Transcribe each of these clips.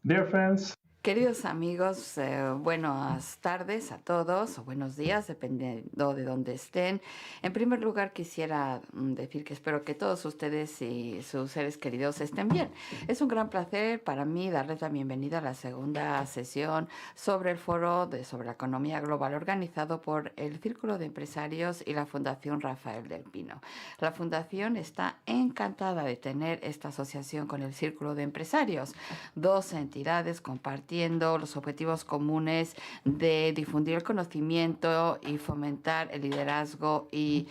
Dear friends, Queridos amigos, buenas tardes a todos o buenos días, dependiendo de dónde estén. En primer lugar, quisiera decir que espero que todos ustedes y sus seres queridos estén bien. Es un gran placer para mí darles la bienvenida a la segunda sesión sobre el sobre la economía global organizado por el Círculo de Empresarios y la Fundación Rafael del Pino. La Fundación está encantada de tener esta asociación con el Círculo de Empresarios, dos entidades compartiendo los objetivos comunes de difundir el conocimiento y fomentar el liderazgo y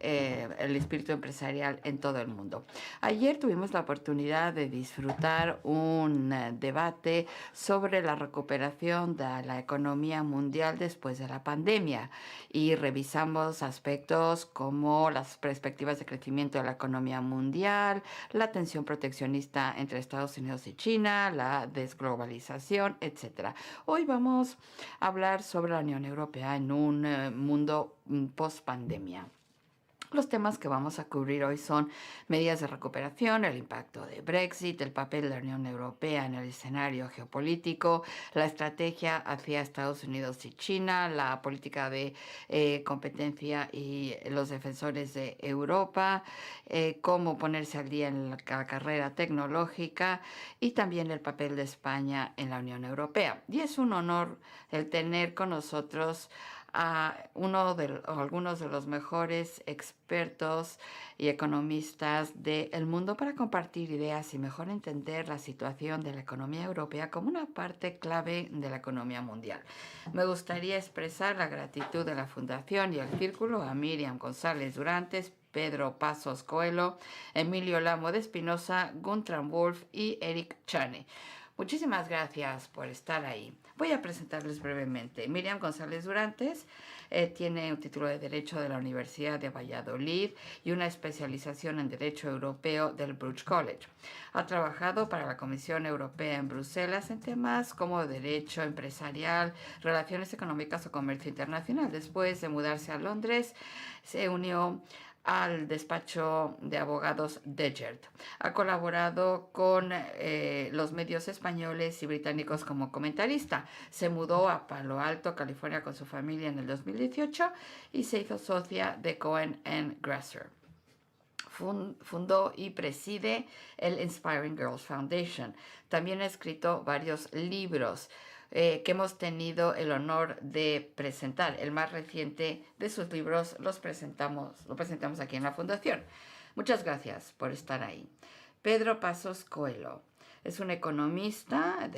el espíritu empresarial en todo el mundo. Ayer tuvimos la oportunidad de disfrutar un debate sobre la recuperación de la economía mundial después de la pandemia y revisamos aspectos como las perspectivas de crecimiento de la economía mundial, la tensión proteccionista entre Estados Unidos y China, la desglobalización, etc. Hoy vamos a hablar sobre la Unión Europea en un mundo post-pandemia. Los temas que vamos a cubrir hoy son medidas de recuperación, el impacto de Brexit, el papel de la Unión Europea en el escenario geopolítico, la estrategia hacia Estados Unidos y China, la política de competencia y los defensores de Europa, cómo ponerse al día en la carrera tecnológica y también el papel de España en la Unión Europea. Y es un honor el tener con nosotros a algunos de los mejores expertos y economistas del mundo para compartir ideas y mejor entender la situación de la economía europea como una parte clave de la economía mundial. Me gustaría expresar la gratitud de la Fundación y el Círculo a Miriam González Durantes, Pedro Pasos Coelho, Emilio Lamo de Espinosa, Guntram Wolf y Eric Chane. Muchísimas gracias por estar ahí. Voy a presentarles brevemente. Miriam González Durantes tiene un título de Derecho de la Universidad de Valladolid y una especialización en Derecho Europeo del Bruges College. Ha trabajado para la Comisión Europea en Bruselas en temas como derecho empresarial, relaciones económicas o comercio internacional. Después de mudarse a Londres, se unió al despacho de abogados Degert. Ha colaborado con los medios españoles y británicos como comentarista. Se mudó a Palo Alto, California, con su familia en el 2018 y se hizo socia de Cohen & Grasser. Fundó y preside el Inspiring Girls Foundation. También ha escrito varios libros que hemos tenido el honor de presentar. El más reciente de sus libros lo presentamos aquí en la Fundación. Muchas gracias por estar ahí. Pedro Pasos Coelho es un economista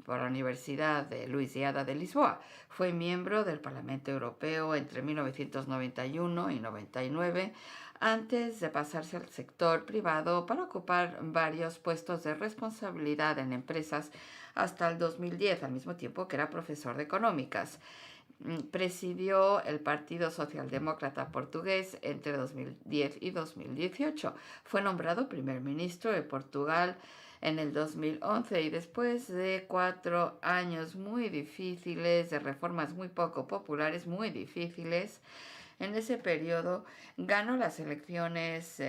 por la Universidad de Louisiana de Lisboa. Fue miembro del Parlamento Europeo entre 1991 y 99, antes de pasarse al sector privado para ocupar varios puestos de responsabilidad en empresas hasta el 2010, al mismo tiempo que era profesor de económicas. Presidió el Partido Socialdemócrata Portugués entre 2010 y 2018. Fue nombrado primer ministro de Portugal en el 2011 y después de 4 años muy difíciles, de reformas muy poco populares, muy difíciles, en ese periodo ganó las elecciones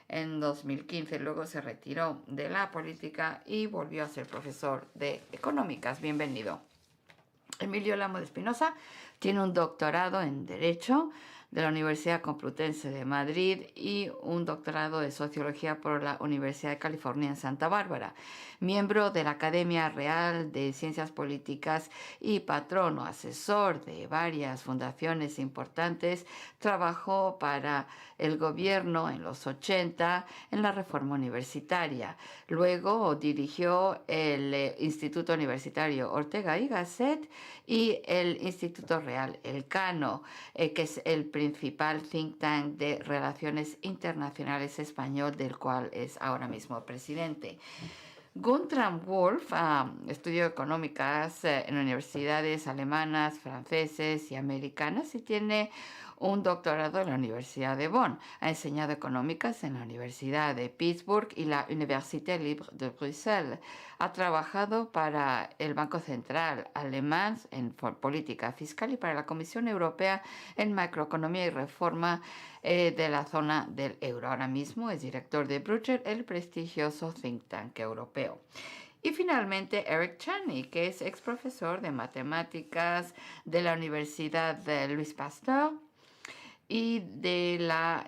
en 2015, luego se retiró de la política y volvió a ser profesor de económicas. Bienvenido. Emilio Lamo de Espinosa tiene un doctorado en Derecho de la Universidad Complutense de Madrid y un doctorado de Sociología por la Universidad de California en Santa Bárbara. Miembro de la Academia Real de Ciencias Políticas y patrono asesor de varias fundaciones importantes, trabajó para el gobierno en los 80 en la reforma universitaria. Luego dirigió el Instituto Universitario Ortega y Gasset y el Instituto Real Elcano, que es el principal think tank de relaciones internacionales español, del cual es ahora mismo presidente. Guntram Wolf estudió económicas en universidades alemanas, franceses y americanas y tiene un doctorado en la Universidad de Bonn. Ha enseñado económicas en la Universidad de Pittsburgh y la Université Libre de Bruxelles. Ha trabajado para el Banco Central alemán en política fiscal y para la Comisión Europea en macroeconomía y reforma de la zona del euro. Ahora mismo es director de Bruegel, el prestigioso think tank europeo. Y finalmente Eric Cherney, que es ex profesor de matemáticas de la Universidad de Louis Pasteur y de la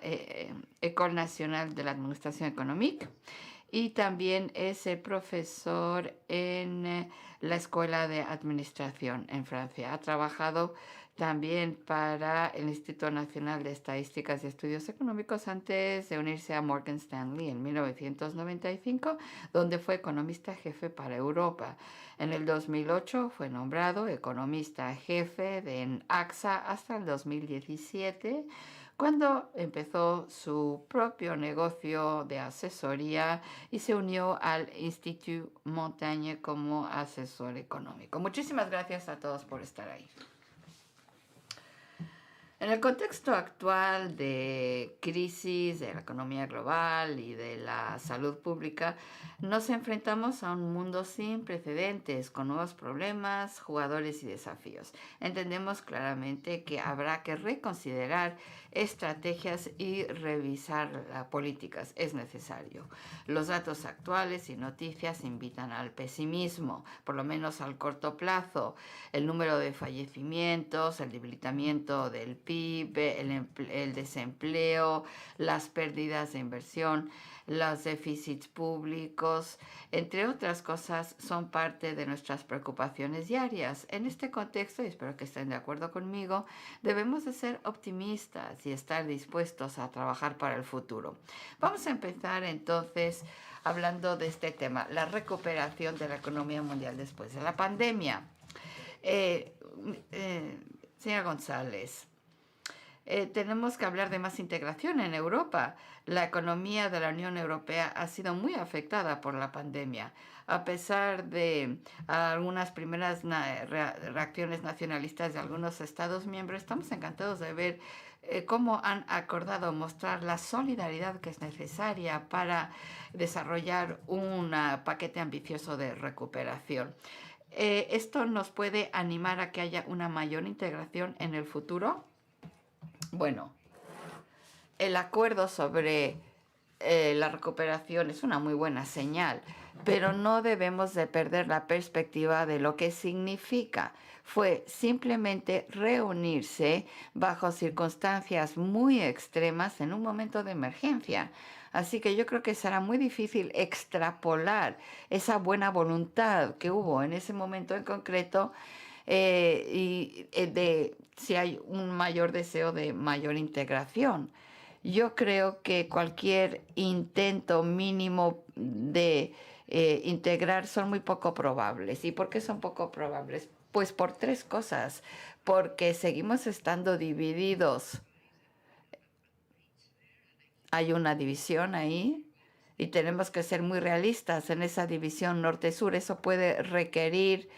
École Nationale de la Administración Économique. Y también es profesor en la Escuela de Administración en Francia. Ha trabajado también para el Instituto Nacional de Estadísticas y Estudios Económicos antes de unirse a Morgan Stanley en 1995, donde fue economista jefe para Europa. En el 2008 fue nombrado economista jefe de AXA hasta el 2017, cuando empezó su propio negocio de asesoría y se unió al Institut Montaigne como asesor económico. Muchísimas gracias a todos por estar ahí. En el contexto actual de crisis de la economía global y de la salud pública, nos enfrentamos a un mundo sin precedentes, con nuevos problemas, jugadores y desafíos. Entendemos claramente que habrá que reconsiderar estrategias y revisar las políticas. Es necesario. Los datos actuales y noticias invitan al pesimismo, por lo menos al corto plazo. El número de fallecimientos, el debilitamiento del PIB, el desempleo, las pérdidas de inversión, los déficits públicos, entre otras cosas, son parte de nuestras preocupaciones diarias. En este contexto, y espero que estén de acuerdo conmigo, debemos de ser optimistas y estar dispuestos a trabajar para el futuro. Vamos a empezar entonces hablando de este tema, la recuperación de la economía mundial después de la pandemia. Señora González, tenemos que hablar de más integración en Europa. La economía de la Unión Europea ha sido muy afectada por la pandemia. A pesar de algunas primeras reacciones nacionalistas de algunos Estados miembros, estamos encantados de ver cómo han acordado mostrar la solidaridad que es necesaria para desarrollar un paquete ambicioso de recuperación. ¿Esto nos puede animar a que haya una mayor integración en el futuro? Bueno, el acuerdo sobre la recuperación es una muy buena señal, pero no debemos de perder la perspectiva de lo que significa. Fue simplemente reunirse bajo circunstancias muy extremas en un momento de emergencia. Así que yo creo que será muy difícil extrapolar esa buena voluntad que hubo en ese momento en concreto de si hay un mayor deseo de mayor integración. Yo creo que cualquier intento mínimo de integrar son muy poco probables. ¿Y por qué son poco probables? Pues por tres cosas. Porque seguimos estando divididos. Hay una división ahí y tenemos que ser muy realistas en esa división norte-sur. Eso puede requerir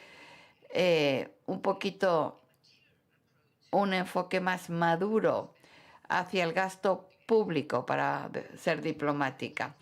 un poquito un enfoque más maduro hacia el gasto público, para ser diplomática,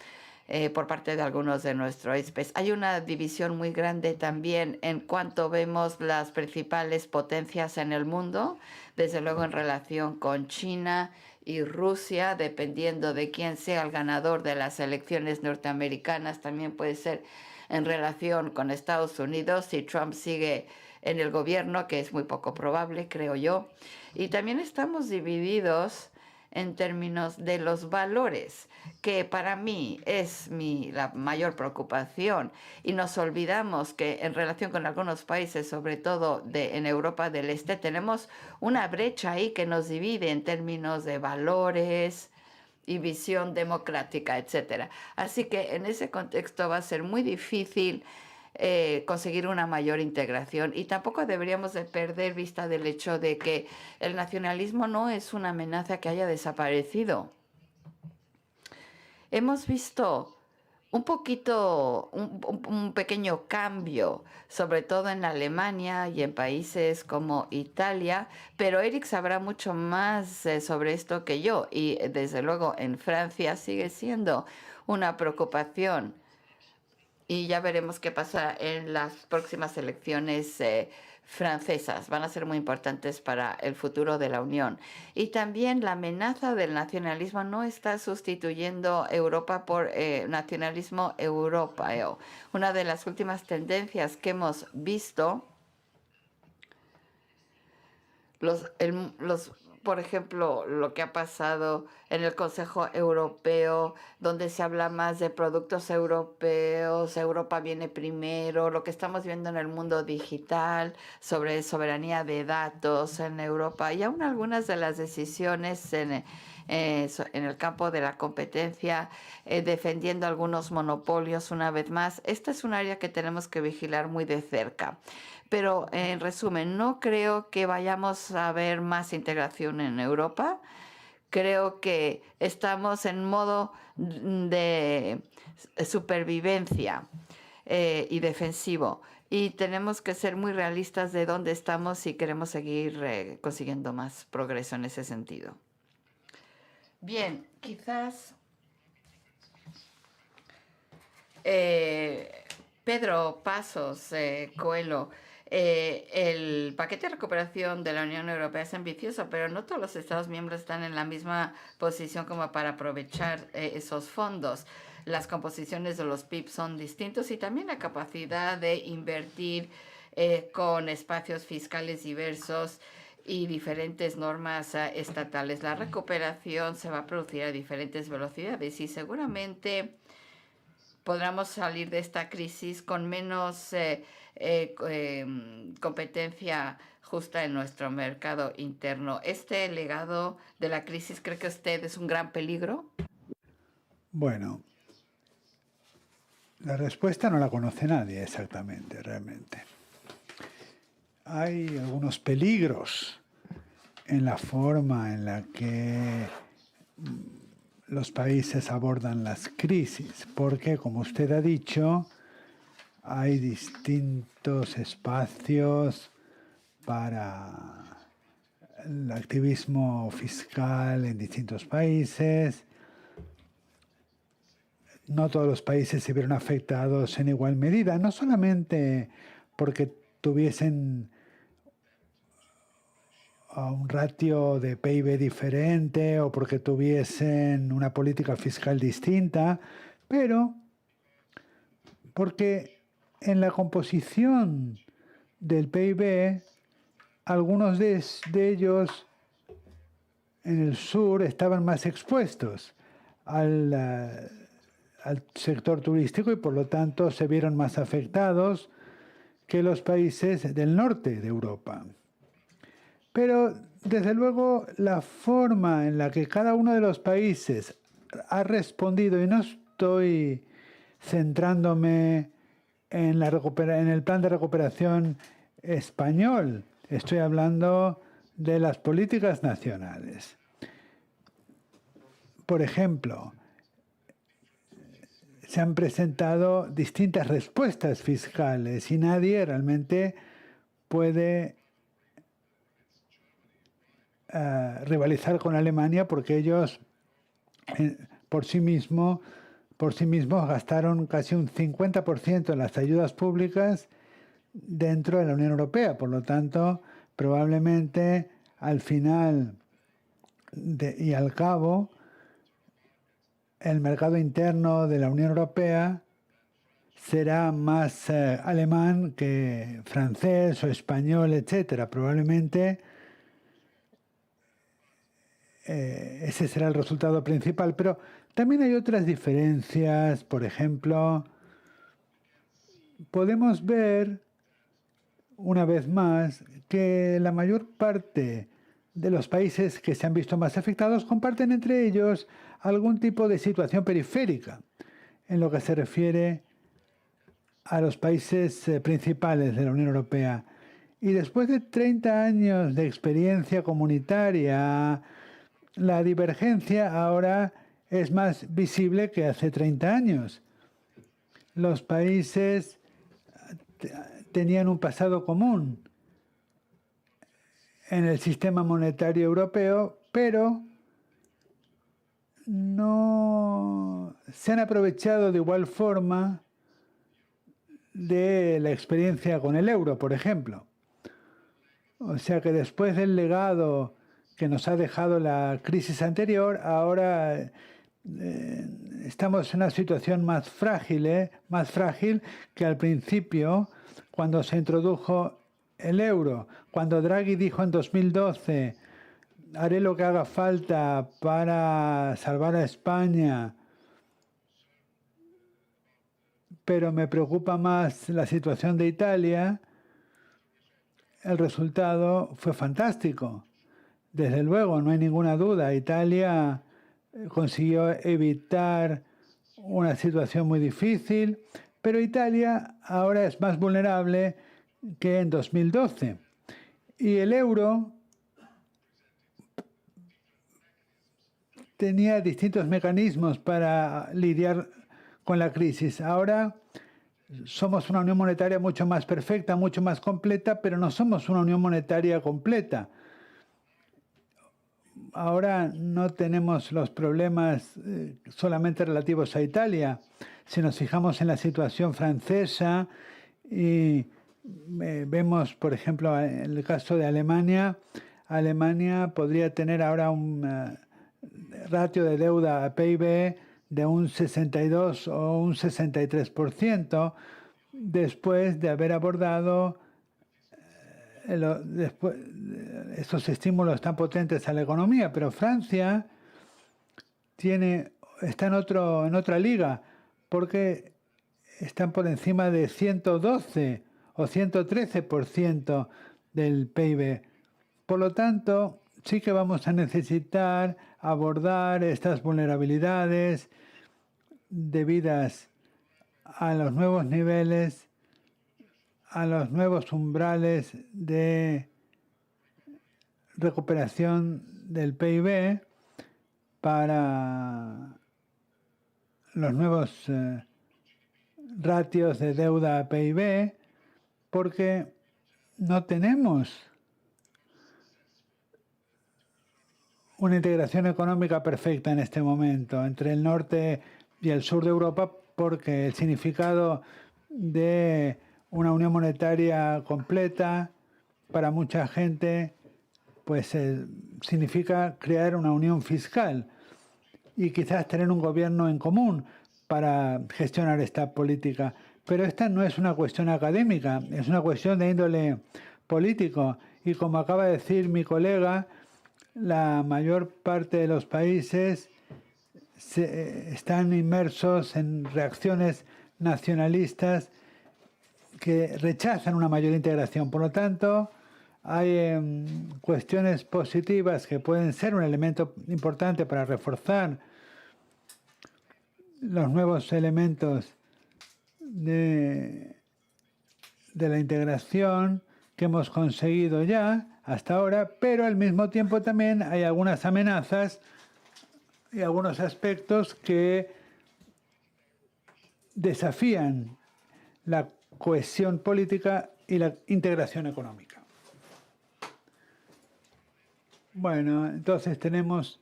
por parte de algunos de nuestros expertos. Hay una división muy grande también en cuanto vemos las principales potencias en el mundo, desde luego en relación con China y Rusia, dependiendo de quién sea el ganador de las elecciones norteamericanas. También puede ser en relación con Estados Unidos si Trump sigue en el gobierno, que es muy poco probable, creo yo. Y también estamos divididos en términos de los valores, que para mí es la mayor preocupación. Y nos olvidamos que en relación con algunos países, sobre todo en Europa del Este, tenemos una brecha ahí que nos divide en términos de valores y visión democrática, etcétera. Así que en ese contexto va a ser muy difícil conseguir una mayor integración, y tampoco deberíamos de perder vista del hecho de que el nacionalismo no es una amenaza que haya desaparecido. Hemos visto un pequeño cambio, sobre todo en Alemania y en países como Italia, pero Eric sabrá mucho más sobre esto que yo, y desde luego en Francia sigue siendo una preocupación. Y ya veremos qué pasa en las próximas elecciones francesas van a ser muy importantes para el futuro de la Unión. Y también la amenaza del nacionalismo no está sustituyendo Europa por nacionalismo europeo. Una de las últimas tendencias que hemos visto, por ejemplo, lo que ha pasado en el Consejo Europeo, donde se habla más de productos europeos, Europa viene primero, lo que estamos viendo en el mundo digital sobre soberanía de datos en Europa y aún algunas de las decisiones en el campo de la competencia, defendiendo algunos monopolios una vez más. Esta es un área que tenemos que vigilar muy de cerca. Pero en resumen, no creo que vayamos a ver más integración en Europa. Creo que estamos en modo de supervivencia y defensivo. Y tenemos que ser muy realistas de dónde estamos si queremos seguir consiguiendo más progreso en ese sentido. Bien, quizás Pedro Pasos Coelho. El paquete de recuperación de la Unión Europea es ambicioso, pero no todos los Estados miembros están en la misma posición como para aprovechar esos fondos. Las composiciones de los PIB son distintos y también la capacidad de invertir con espacios fiscales diversos y diferentes normas estatales. La recuperación se va a producir a diferentes velocidades y seguramente podremos salir de esta crisis con menos competencia justa en nuestro mercado interno. ¿Este legado de la crisis cree que usted es un gran peligro? Bueno, la respuesta no la conoce nadie exactamente, realmente. Hay algunos peligros en la forma en la que los países abordan las crisis, porque, como usted ha dicho, hay distintos espacios para el activismo fiscal en distintos países. No todos los países se vieron afectados en igual medida, no solamente porque tuviesen un ratio de PIB diferente o porque tuviesen una política fiscal distinta, pero porque en la composición del PIB, algunos de ellos en el sur estaban más expuestos al sector turístico y por lo tanto se vieron más afectados que los países del norte de Europa. Pero desde luego la forma en la que cada uno de los países ha respondido, y no estoy centrándome en el plan de recuperación español, estoy hablando de las políticas nacionales. Por ejemplo, se han presentado distintas respuestas fiscales y nadie realmente puede rivalizar con Alemania porque ellos por sí mismos gastaron casi un 50% en las ayudas públicas dentro de la Unión Europea. Por lo tanto, probablemente al final y al cabo, el mercado interno de la Unión Europea será más alemán que francés o español, etcétera. Probablemente ese será el resultado principal, pero también hay otras diferencias. Por ejemplo, podemos ver una vez más que la mayor parte de los países que se han visto más afectados comparten entre ellos algún tipo de situación periférica en lo que se refiere a los países principales de la Unión Europea. Y después de 30 años de experiencia comunitaria, la divergencia ahora es más visible que hace 30 años. Los países tenían un pasado común en el sistema monetario europeo, pero no se han aprovechado de igual forma de la experiencia con el euro, por ejemplo. O sea que después del legado que nos ha dejado la crisis anterior, ahora estamos en una situación más frágil que al principio, cuando se introdujo el euro. Cuando Draghi dijo en 2012, haré lo que haga falta para salvar a España, pero me preocupa más la situación de Italia, el resultado fue fantástico. Desde luego, no hay ninguna duda. Italia consiguió evitar una situación muy difícil, pero Italia ahora es más vulnerable que en 2012. Y el euro tenía distintos mecanismos para lidiar con la crisis. Ahora somos una unión monetaria mucho más perfecta, mucho más completa, pero no somos una unión monetaria completa. Ahora no tenemos los problemas solamente relativos a Italia. Si nos fijamos en la situación francesa y vemos, por ejemplo, en el caso de Alemania, Alemania podría tener ahora un ratio de deuda a PIB de un 62 o un 63% después de haber abordado esos estímulos tan potentes a la economía. Pero Francia está en otra liga, porque están por encima de 112 o 113% del PIB. Por lo tanto, sí que vamos a necesitar abordar estas vulnerabilidades debidas a los nuevos niveles, a los nuevos umbrales de recuperación del PIB para los nuevos ratios de deuda a PIB, porque no tenemos una integración económica perfecta en este momento entre el norte y el sur de Europa, porque el significado de una unión monetaria completa para mucha gente pues significa crear una unión fiscal y quizás tener un gobierno en común para gestionar esta política. Pero esta no es una cuestión académica, es una cuestión de índole político. Y como acaba de decir mi colega, la mayor parte de los países están inmersos en reacciones nacionalistas que rechazan una mayor integración. Por lo tanto, hay cuestiones positivas que pueden ser un elemento importante para reforzar los nuevos elementos de la integración que hemos conseguido ya hasta ahora, pero al mismo tiempo también hay algunas amenazas y algunos aspectos que desafían la cohesión política y la integración económica. Bueno, entonces tenemos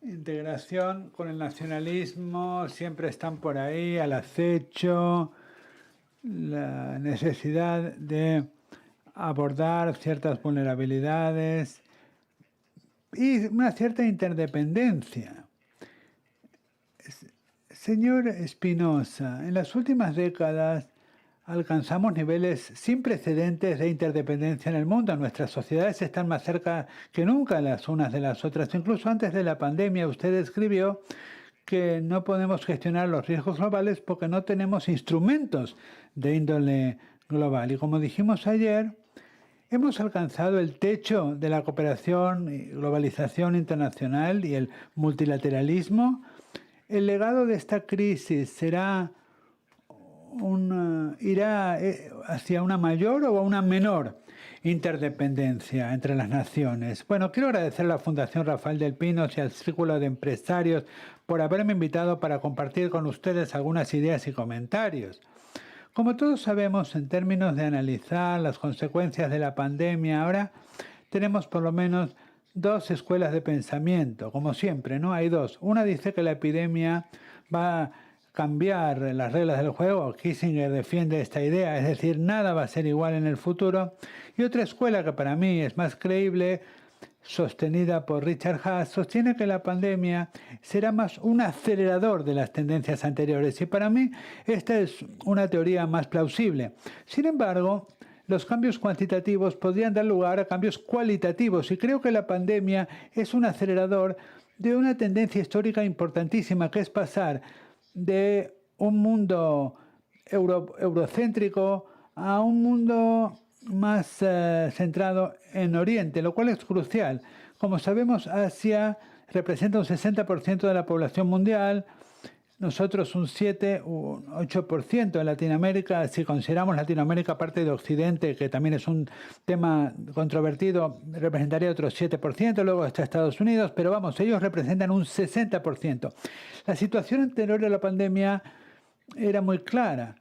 integración con el nacionalismo, siempre están por ahí al acecho, la necesidad de abordar ciertas vulnerabilidades y una cierta interdependencia. Señor Espinosa, en las últimas décadas alcanzamos niveles sin precedentes de interdependencia en el mundo. Nuestras sociedades están más cerca que nunca las unas de las otras. Incluso antes de la pandemia, usted escribió que no podemos gestionar los riesgos globales porque no tenemos instrumentos de índole global. Y como dijimos ayer, hemos alcanzado el techo de la cooperación y globalización internacional y el multilateralismo. El legado de esta crisis irá hacia una mayor o una menor interdependencia entre las naciones. Bueno, quiero agradecer a la Fundación Rafael del Pinos y al Círculo de Empresarios por haberme invitado para compartir con ustedes algunas ideas y comentarios. Como todos sabemos, en términos de analizar las consecuencias de la pandemia, ahora tenemos por lo menos dos escuelas de pensamiento, como siempre, ¿no? Hay dos. Una dice que la epidemia va a cambiar las reglas del juego. Kissinger defiende esta idea, es decir, nada va a ser igual en el futuro. Y otra escuela que para mí es más creíble, sostenida por Richard Haas, sostiene que la pandemia será más un acelerador de las tendencias anteriores. Y para mí esta es una teoría más plausible. Sin embargo, los cambios cuantitativos podrían dar lugar a cambios cualitativos y creo que la pandemia es un acelerador de una tendencia histórica importantísima, que es pasar de un mundo eurocéntrico a un mundo más centrado en Oriente, lo cual es crucial. Como sabemos, Asia representa un 60% de la población mundial, nosotros un 7 o 8% en Latinoamérica. Si consideramos Latinoamérica parte de Occidente, que también es un tema controvertido, representaría otro 7%, luego está Estados Unidos, pero vamos, ellos representan un 60%. La situación anterior a la pandemia era muy clara.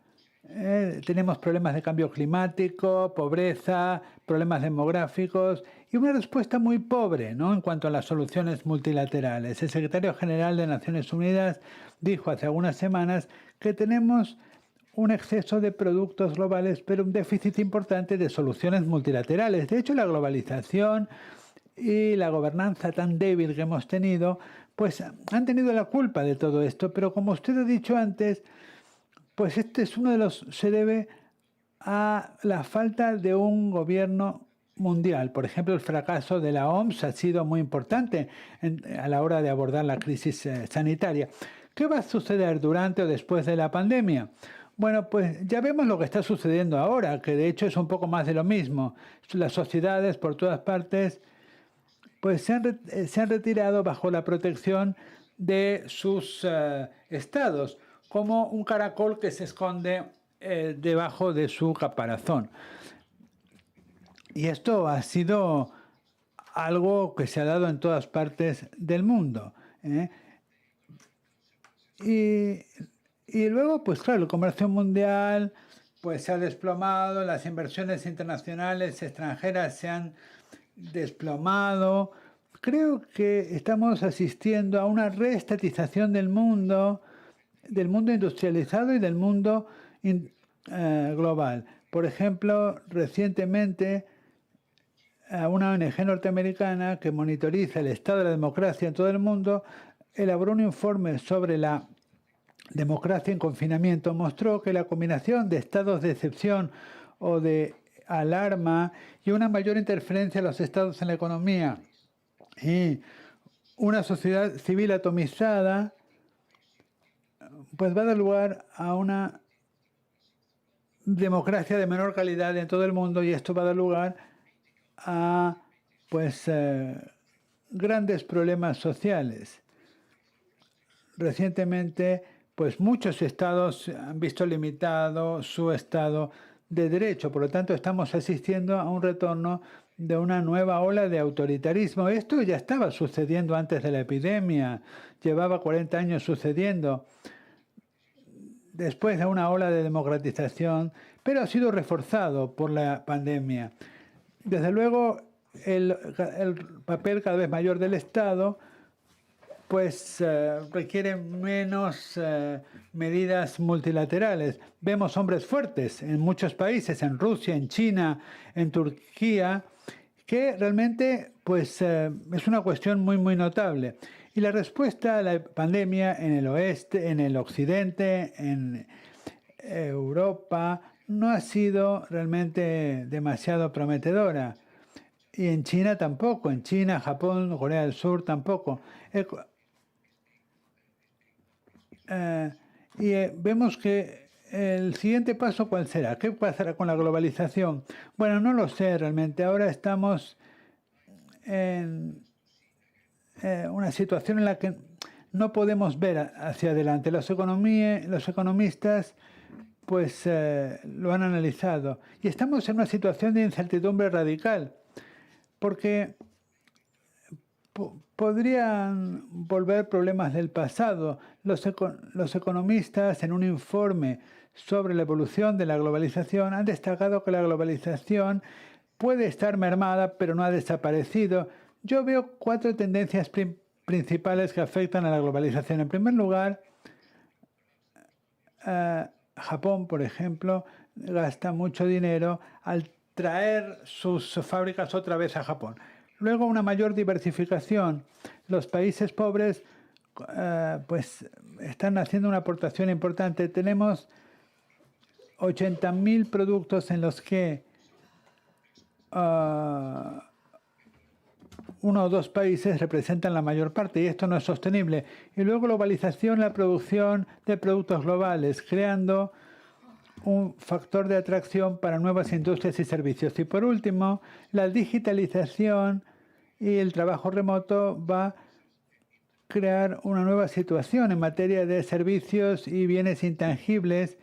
Tenemos problemas de cambio climático, pobreza, problemas demográficos y una respuesta muy pobre, ¿no?, en cuanto a las soluciones multilaterales. El secretario general de Naciones Unidas dijo hace algunas semanas que tenemos un exceso de productos globales, pero un déficit importante de soluciones multilaterales. De hecho, la globalización y la gobernanza tan débil que hemos tenido, pues han tenido la culpa de todo esto, pero como usted ha dicho antes, pues este es se debe a la falta de un gobierno mundial. Por ejemplo, el fracaso de la OMS ha sido muy importante a la hora de abordar la crisis sanitaria. ¿Qué va a suceder durante o después de la pandemia? Bueno, pues ya vemos lo que está sucediendo ahora, que de hecho es un poco más de lo mismo. Las sociedades por todas partes pues se han retirado bajo la protección de sus estados, como un caracol que se esconde debajo de su caparazón. Y esto ha sido algo que se ha dado en todas partes del mundo. Y luego, pues claro, el comercio mundial pues se ha desplomado, las inversiones internacionales extranjeras se han desplomado. Creo que estamos asistiendo a una reestatización del mundo industrializado y del mundo global. Por ejemplo, recientemente una ONG norteamericana que monitoriza el estado de la democracia en todo el mundo elaboró un informe sobre la democracia en confinamiento. Mostró que la combinación de estados de excepción o de alarma y una mayor interferencia de los estados en la economía y una sociedad civil atomizada pues va a dar lugar a una democracia de menor calidad en todo el mundo, y esto va a dar lugar a pues grandes problemas sociales. Recientemente, pues muchos estados han visto limitado su estado de derecho, por lo tanto estamos asistiendo a un retorno de una nueva ola de autoritarismo. Esto ya estaba sucediendo antes de la epidemia, llevaba 40 años sucediendo. Después de una ola de democratización, pero ha sido reforzado por la pandemia. Desde luego, el papel cada vez mayor del Estado pues requiere menos medidas multilaterales. Vemos hombres fuertes en muchos países, en Rusia, en China, en Turquía, que realmente pues es una cuestión muy, muy notable. Y la respuesta a la pandemia en el oeste, en el occidente, en Europa, no ha sido realmente demasiado prometedora. Y en China tampoco. En China, Japón, Corea del Sur tampoco. Vemos que el siguiente paso, ¿cuál será? ¿Qué pasará con la globalización? Bueno, no lo sé realmente. Ahora estamos en una situación en la que no podemos ver hacia adelante. Los economistas pues lo han analizado. Y estamos en una situación de incertidumbre radical, porque podrían volver problemas del pasado. Los economistas, en un informe sobre la evolución de la globalización, han destacado que la globalización puede estar mermada, pero no ha desaparecido. Yo veo 4 tendencias principales que afectan a la globalización. En primer lugar, Japón, por ejemplo, gasta mucho dinero al traer sus fábricas otra vez a Japón. Luego, una mayor diversificación. Los países pobres pues están haciendo una aportación importante. Tenemos 80.000 productos en los que uno o dos países representan la mayor parte y esto no es sostenible. Y luego globalización, la producción de productos globales, creando un factor de atracción para nuevas industrias y servicios. Y por último, la digitalización y el trabajo remoto va a crear una nueva situación en materia de servicios y bienes intangibles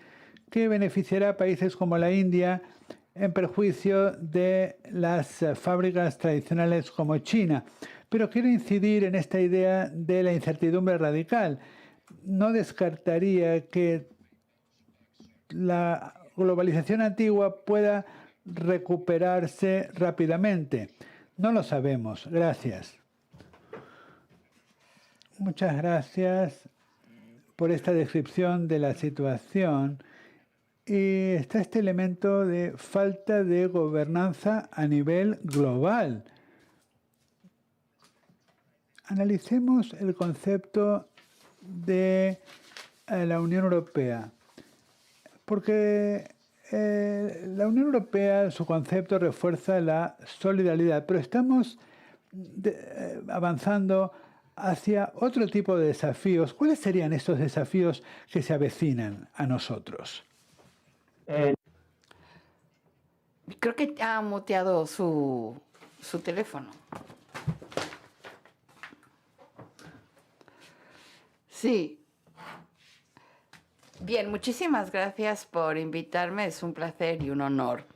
que beneficiará a países como la India en perjuicio de las fábricas tradicionales como China. Pero quiero incidir en esta idea de la incertidumbre radical. No descartaría que la globalización antigua pueda recuperarse rápidamente. No lo sabemos. Gracias. Muchas gracias por esta descripción de la situación. Y está este elemento de falta de gobernanza a nivel global. Analicemos el concepto de la Unión Europea, porque la Unión Europea, su concepto refuerza la solidaridad, pero estamos avanzando hacia otro tipo de desafíos. ¿Cuáles serían estos desafíos que se avecinan a nosotros? Creo que ha muteado su teléfono. Sí. Bien, muchísimas gracias por invitarme. Es un placer y un honor.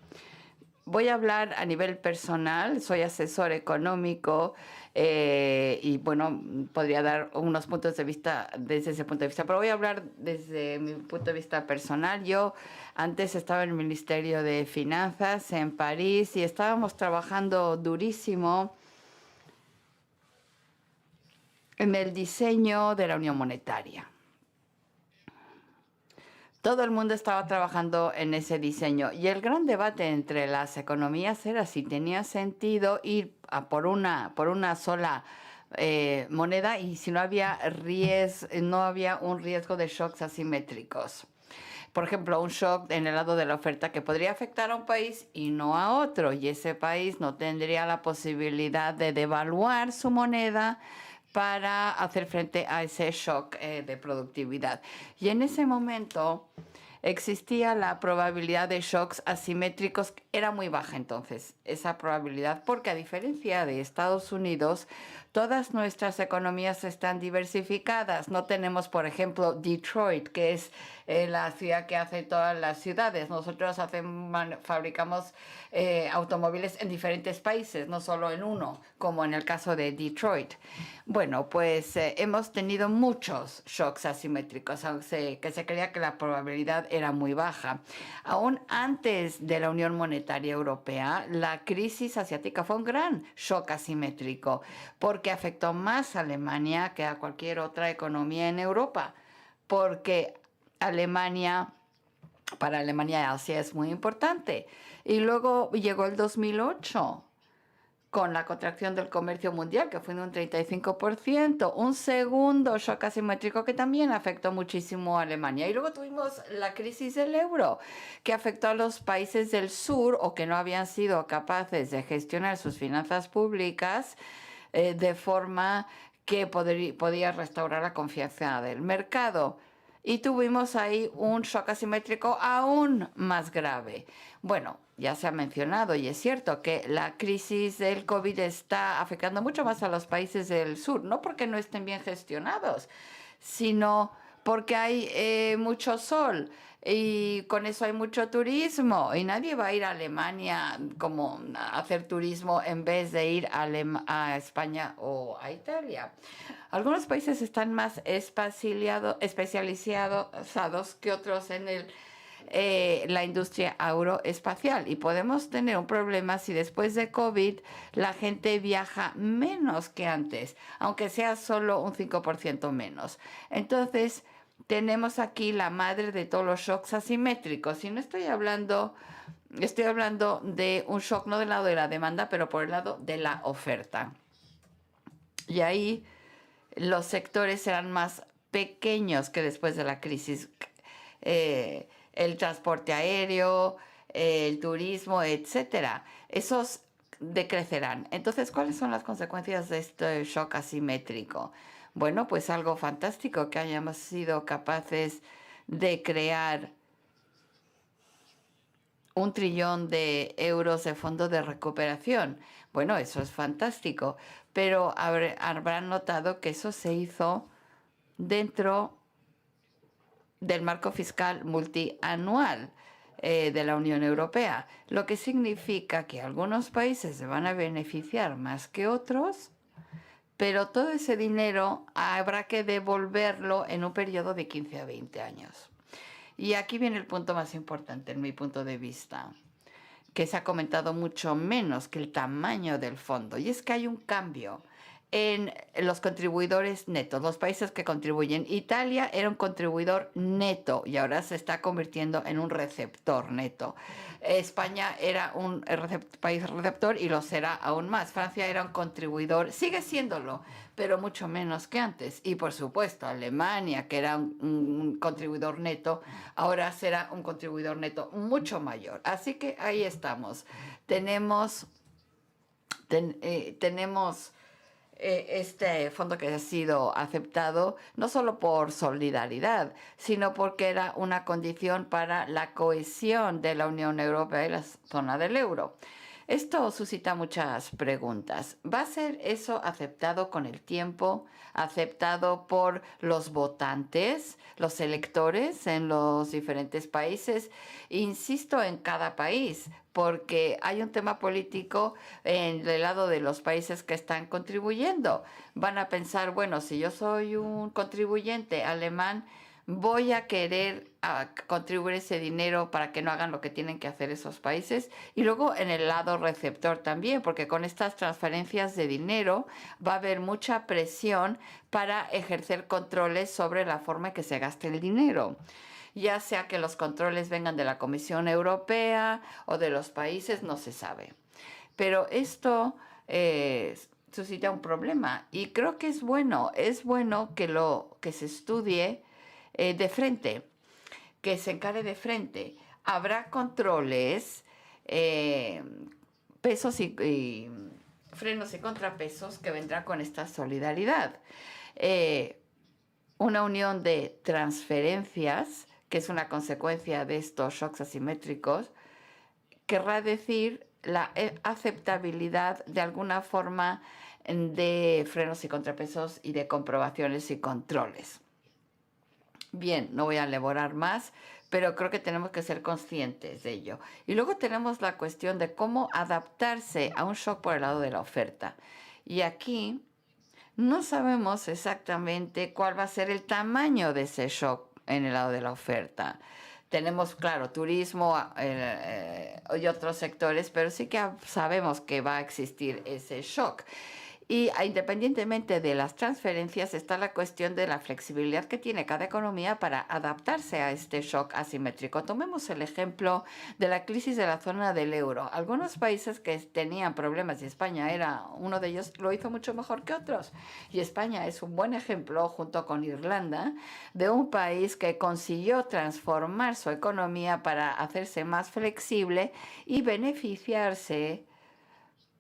Voy a hablar a nivel personal. Soy asesor económico y, bueno, podría dar unos puntos de vista desde ese punto de vista, pero voy a hablar desde mi punto de vista personal. Yo antes estaba en el Ministerio de Finanzas en París y estábamos trabajando durísimo en el diseño de la Unión Monetaria. Todo el mundo estaba trabajando en ese diseño y el gran debate entre las economías era si tenía sentido ir por una sola moneda y si no había un riesgo de shocks asimétricos. Por ejemplo, un shock en el lado de la oferta que podría afectar a un país y no a otro, y ese país no tendría la posibilidad de devaluar su moneda para hacer frente a ese shock de productividad. Y en ese momento existía la probabilidad de shocks asimétricos, era muy baja entonces esa probabilidad, porque a diferencia de Estados Unidos, todas nuestras economías están diversificadas. No tenemos, por ejemplo, Detroit, que es la ciudad que hace todas las ciudades. Nosotros fabricamos automóviles en diferentes países, no solo en uno, como en el caso de Detroit. Bueno, pues hemos tenido muchos shocks asimétricos, aunque se creía que la probabilidad era muy baja. Aún antes de la Unión Monetaria Europea, la crisis asiática fue un gran shock asimétrico, porque afectó más a Alemania que a cualquier otra economía en Europa, porque para Alemania Asia es muy importante. Y luego llegó el 2008 con la contracción del comercio mundial, que fue de un 35%, un segundo shock asimétrico que también afectó muchísimo a Alemania. Y luego tuvimos la crisis del euro, que afectó a los países del sur o que no habían sido capaces de gestionar sus finanzas públicas de forma que podía restaurar la confianza del mercado. Y tuvimos ahí un shock asimétrico aún más grave. Bueno, ya se ha mencionado y es cierto que la crisis del COVID está afectando mucho más a los países del sur, no porque no estén bien gestionados, sino porque hay mucho sol y con eso hay mucho turismo y nadie va a ir a Alemania como a hacer turismo en vez de ir a España o a Italia. Algunos países están más especializados que otros en la industria aeroespacial y podemos tener un problema si después de COVID la gente viaja menos que antes, aunque sea solo un 5% menos. Entonces, tenemos aquí la madre de todos los shocks asimétricos. Y no estoy hablando de un shock no del lado de la demanda, pero por el lado de la oferta. Y ahí los sectores serán más pequeños que después de la crisis. El transporte aéreo, el turismo, etcétera. Esos decrecerán. Entonces, ¿cuáles son las consecuencias de este shock asimétrico? Bueno, pues algo fantástico que hayamos sido capaces de crear 1 trillón de euros de fondo de recuperación. Bueno, eso es fantástico, pero habrán notado que eso se hizo dentro del marco fiscal multianual de la Unión Europea, lo que significa que algunos países se van a beneficiar más que otros, pero todo ese dinero habrá que devolverlo en un periodo de 15 a 20 años. Y aquí viene el punto más importante en mi punto de vista, que se ha comentado mucho menos que el tamaño del fondo, y es que hay un cambio en los contribuidores netos, los países que contribuyen. Italia era un contribuidor neto y ahora se está convirtiendo en un receptor neto. España era un país receptor y lo será aún más. Francia era un contribuidor, sigue siéndolo, pero mucho menos que antes. Y por supuesto, Alemania, que era un contribuidor neto, ahora será un contribuidor neto mucho mayor. Así que ahí estamos. Tenemos este fondo que ha sido aceptado no solo por solidaridad, sino porque era una condición para la cohesión de la Unión Europea y la zona del euro. Esto suscita muchas preguntas. ¿Va a ser eso aceptado con el tiempo? ¿Aceptado por los votantes, los electores en los diferentes países? Insisto, en cada país, porque hay un tema político en el lado de los países que están contribuyendo. Van a pensar, bueno, si yo soy un contribuyente alemán, voy a querer contribuir ese dinero para que no hagan lo que tienen que hacer esos países. Y luego en el lado receptor también, porque con estas transferencias de dinero va a haber mucha presión para ejercer controles sobre la forma en que se gaste el dinero. Ya sea que los controles vengan de la Comisión Europea o de los países, no se sabe. Pero esto suscita un problema y creo que es bueno que se estudie de frente, que se encare de frente. Habrá controles, pesos y frenos y contrapesos que vendrá con esta solidaridad. Una unión de transferencias, que es una consecuencia de estos shocks asimétricos, querrá decir la aceptabilidad de alguna forma de frenos y contrapesos y de comprobaciones y controles. Bien, no voy a elaborar más, pero creo que tenemos que ser conscientes de ello. Y luego tenemos la cuestión de cómo adaptarse a un shock por el lado de la oferta. Y aquí no sabemos exactamente cuál va a ser el tamaño de ese shock en el lado de la oferta. Tenemos, claro, turismo y otros sectores, pero sí que sabemos que va a existir ese shock. Y independientemente de las transferencias está la cuestión de la flexibilidad que tiene cada economía para adaptarse a este shock asimétrico. Tomemos el ejemplo de la crisis de la zona del euro. Algunos países que tenían problemas, y España era uno de ellos, lo hizo mucho mejor que otros. Y España es un buen ejemplo, junto con Irlanda, de un país que consiguió transformar su economía para hacerse más flexible y beneficiarse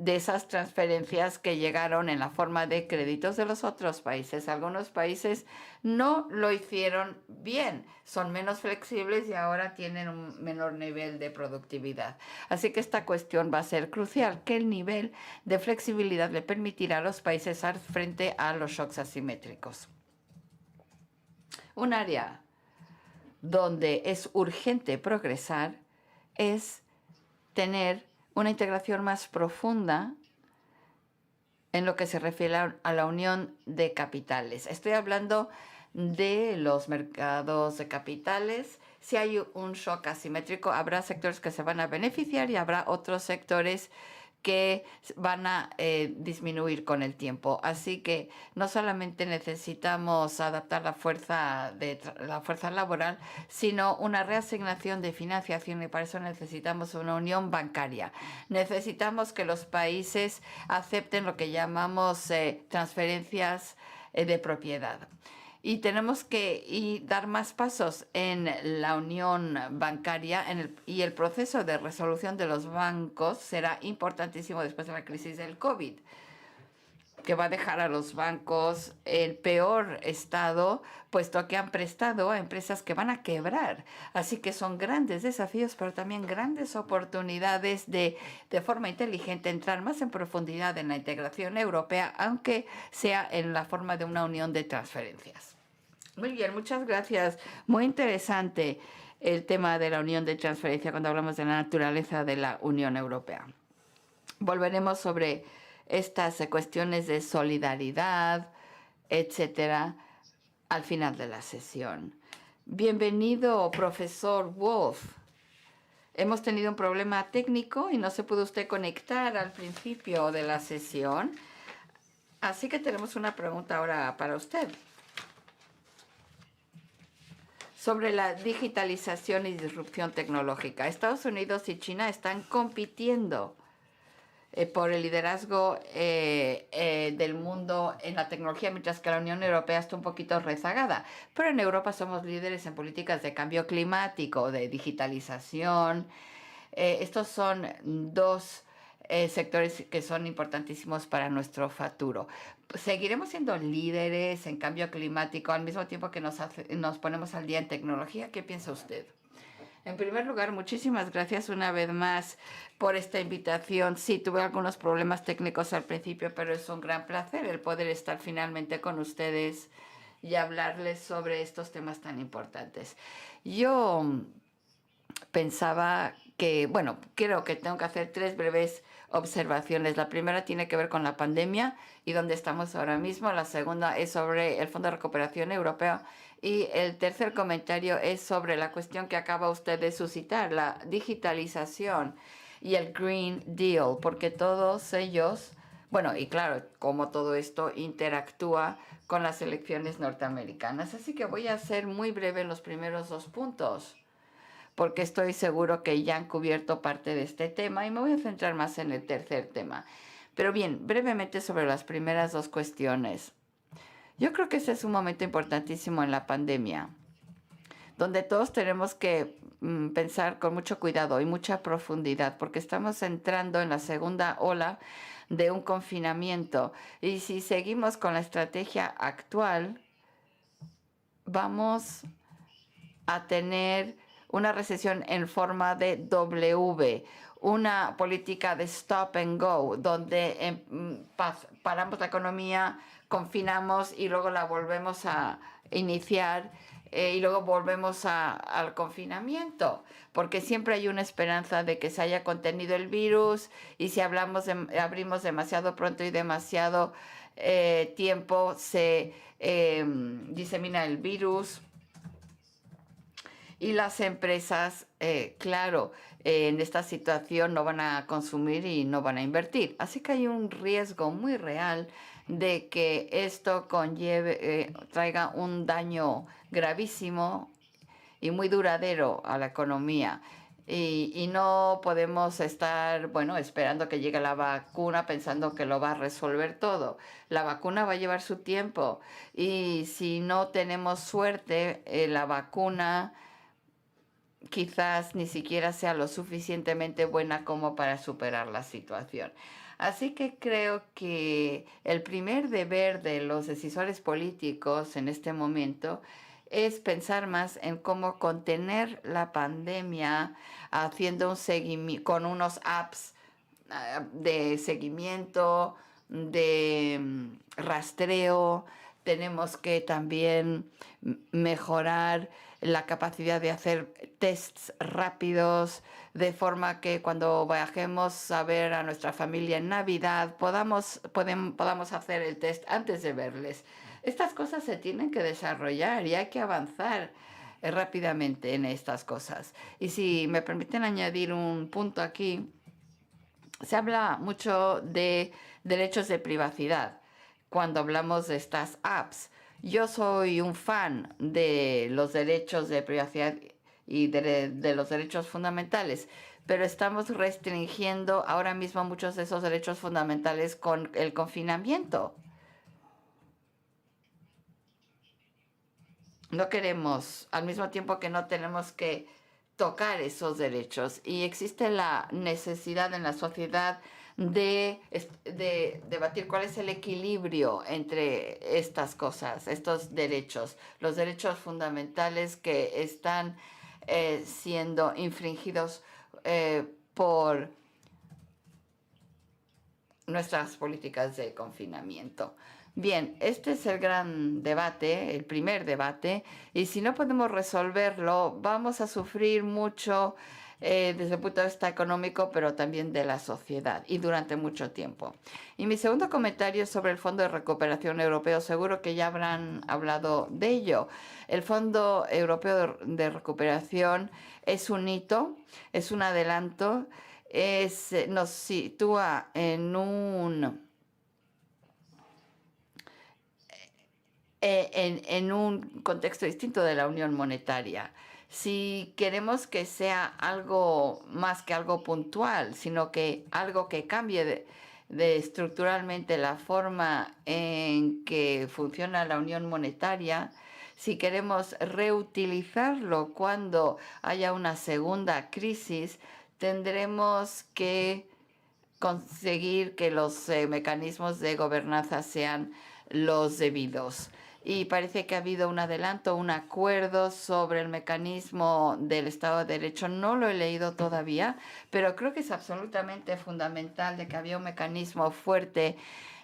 de esas transferencias que llegaron en la forma de créditos de los otros países. Algunos países no lo hicieron bien, son menos flexibles y ahora tienen un menor nivel de productividad. Así que esta cuestión va a ser crucial, que el nivel de flexibilidad le permitirá a los países hacer frente a los shocks asimétricos. Un área donde es urgente progresar es tener una integración más profunda en lo que se refiere a la unión de capitales. Estoy hablando de los mercados de capitales. Si hay un shock asimétrico, habrá sectores que se van a beneficiar y habrá otros sectores que van a disminuir con el tiempo. Así que no solamente necesitamos adaptar la fuerza laboral, sino una reasignación de financiación, y para eso necesitamos una unión bancaria. Necesitamos que los países acepten lo que llamamos transferencias de propiedad. Y tenemos que dar más pasos en la unión bancaria y el proceso de resolución de los bancos será importantísimo después de la crisis del COVID, que va a dejar a los bancos el peor estado, puesto que han prestado a empresas que van a quebrar. Así que son grandes desafíos, pero también grandes oportunidades de forma inteligente, entrar más en profundidad en la integración europea, aunque sea en la forma de una unión de transferencias. Muy bien, muchas gracias. Muy interesante el tema de la unión de transferencia cuando hablamos de la naturaleza de la Unión Europea. Volveremos sobre estas cuestiones de solidaridad, etcétera, al final de la sesión. Bienvenido, profesor Wolf. Hemos tenido un problema técnico y no se pudo usted conectar al principio de la sesión. Así que tenemos una pregunta ahora para usted sobre la digitalización y disrupción tecnológica. Estados Unidos y China están compitiendo por el liderazgo del mundo en la tecnología, mientras que la Unión Europea está un poquito rezagada. Pero en Europa somos líderes en políticas de cambio climático, de digitalización. Estos son dos sectores que son importantísimos para nuestro futuro. Seguiremos siendo líderes en cambio climático al mismo tiempo que nos ponemos al día en tecnología. ¿Qué piensa usted? En primer lugar, muchísimas gracias una vez más por esta invitación. Sí, tuve algunos problemas técnicos al principio, pero es un gran placer el poder estar finalmente con ustedes y hablarles sobre estos temas tan importantes. Yo pensaba que, bueno, creo que tengo que hacer 3 breves observaciones. La primera tiene que ver con la pandemia y dónde estamos ahora mismo. La segunda es sobre el Fondo de Recuperación Europeo. Y el tercer comentario es sobre la cuestión que acaba usted de suscitar, la digitalización y el Green Deal, porque todos ellos, bueno, y claro, cómo todo esto interactúa con las elecciones norteamericanas. Así que voy a ser muy breve en los primeros 2 puntos, porque estoy seguro que ya han cubierto parte de este tema y me voy a centrar más en el tercer tema. Pero bien, brevemente sobre las primeras 2 cuestiones. Yo creo que ese es un momento importantísimo en la pandemia, donde todos tenemos que pensar con mucho cuidado y mucha profundidad, porque estamos entrando en la segunda ola de un confinamiento. Y si seguimos con la estrategia actual, vamos a tener una recesión en forma de W, una política de stop and go, donde paramos la economía, confinamos y luego la volvemos a iniciar y luego volvemos al confinamiento, porque siempre hay una esperanza de que se haya contenido el virus, y si abrimos demasiado pronto y demasiado tiempo, se disemina el virus. Y las empresas, claro, en esta situación no van a consumir y no van a invertir. Así que hay un riesgo muy real de que esto traiga un daño gravísimo y muy duradero a la economía. Y no podemos estar, bueno, esperando que llegue la vacuna pensando que lo va a resolver todo. La vacuna va a llevar su tiempo, y si no tenemos suerte, la vacuna quizás ni siquiera sea lo suficientemente buena como para superar la situación. Así que creo que el primer deber de los decisores políticos en este momento es pensar más en cómo contener la pandemia, haciendo un seguimiento con unos apps de seguimiento, de rastreo. Tenemos que también mejorar la capacidad de hacer tests rápidos, de forma que cuando viajemos a ver a nuestra familia en Navidad podamos hacer el test antes de verles. Estas cosas se tienen que desarrollar y hay que avanzar rápidamente en estas cosas. Y si me permiten añadir un punto aquí, Se habla mucho de derechos de privacidad cuando hablamos de estas apps. Yo soy un fan de los derechos de privacidad y de los derechos fundamentales, pero estamos restringiendo ahora mismo muchos de esos derechos fundamentales con el confinamiento. No queremos, al mismo tiempo que no tenemos que tocar esos derechos. Y existe la necesidad en la sociedad de debatir cuál es el equilibrio entre estas cosas, estos derechos, los derechos fundamentales que están siendo infringidos por nuestras políticas de confinamiento. Bien, este es el gran debate, el primer debate, y si no podemos resolverlo, vamos a sufrir mucho desde el punto de vista económico, pero también de la sociedad, y durante mucho tiempo. Y mi segundo comentario es sobre el Fondo de Recuperación Europeo. Seguro que ya habrán hablado de ello. El Fondo Europeo de Recuperación es un hito, es un adelanto, nos sitúa en un contexto distinto de la unión monetaria. Si queremos que sea algo más que algo puntual, sino que algo que cambie de estructuralmente la forma en que funciona la unión monetaria, si queremos reutilizarlo cuando haya una segunda crisis, tendremos que conseguir que los mecanismos de gobernanza sean los debidos. Y parece que ha habido un adelanto, un acuerdo sobre el mecanismo del Estado de Derecho. No lo he leído todavía, pero creo que es absolutamente fundamental de que había un mecanismo fuerte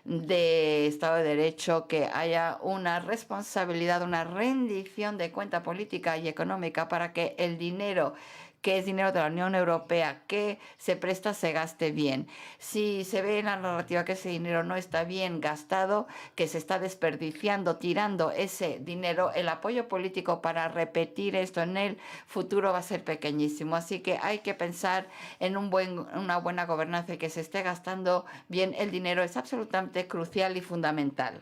de Estado de Derecho, que haya una responsabilidad, una rendición de cuenta política y económica para que el dinero que es dinero de la Unión Europea, que se presta, se gaste bien. Si se ve en la narrativa que ese dinero no está bien gastado, que se está desperdiciando, tirando ese dinero, el apoyo político para repetir esto en el futuro va a ser pequeñísimo. Así que hay que pensar en una buena gobernanza y que se esté gastando bien el dinero. Es absolutamente crucial y fundamental.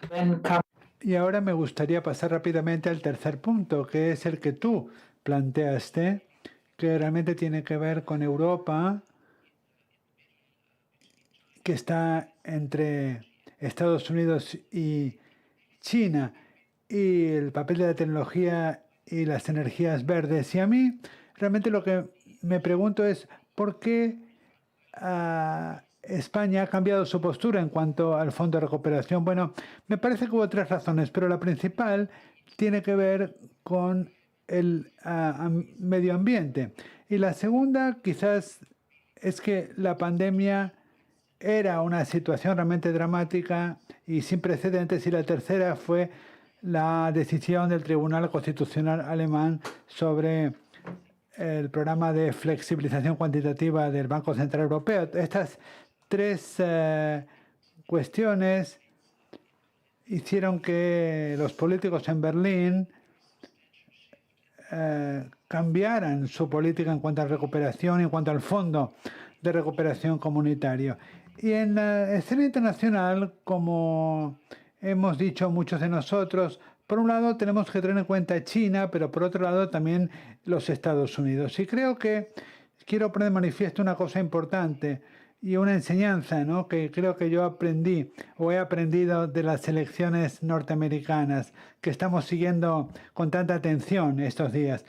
Y ahora me gustaría pasar rápidamente al tercer punto, que es el que tú planteaste, que realmente tiene que ver con Europa, que está entre Estados Unidos y China, y el papel de la tecnología y las energías verdes. Y a mí realmente lo que me pregunto es por qué España ha cambiado su postura en cuanto al Fondo de Recuperación. Bueno, me parece que hubo tres razones, pero la principal tiene que ver con el medio ambiente. Y la segunda quizás es que la pandemia era una situación realmente dramática y sin precedentes, y la tercera fue la decisión del Tribunal Constitucional alemán sobre el programa de flexibilización cuantitativa del Banco Central Europeo. Estas tres cuestiones hicieron que los políticos en Berlín cambiaran su política en cuanto a recuperación, en cuanto al fondo de recuperación comunitario. Y en la escena internacional, como hemos dicho muchos de nosotros, por un lado tenemos que tener en cuenta China, pero por otro lado también los Estados Unidos. Y creo que quiero poner de manifiesto una cosa importante y una enseñanza, ¿no?, que creo que yo aprendí o he aprendido de las elecciones norteamericanas, que estamos siguiendo con tanta atención estos días.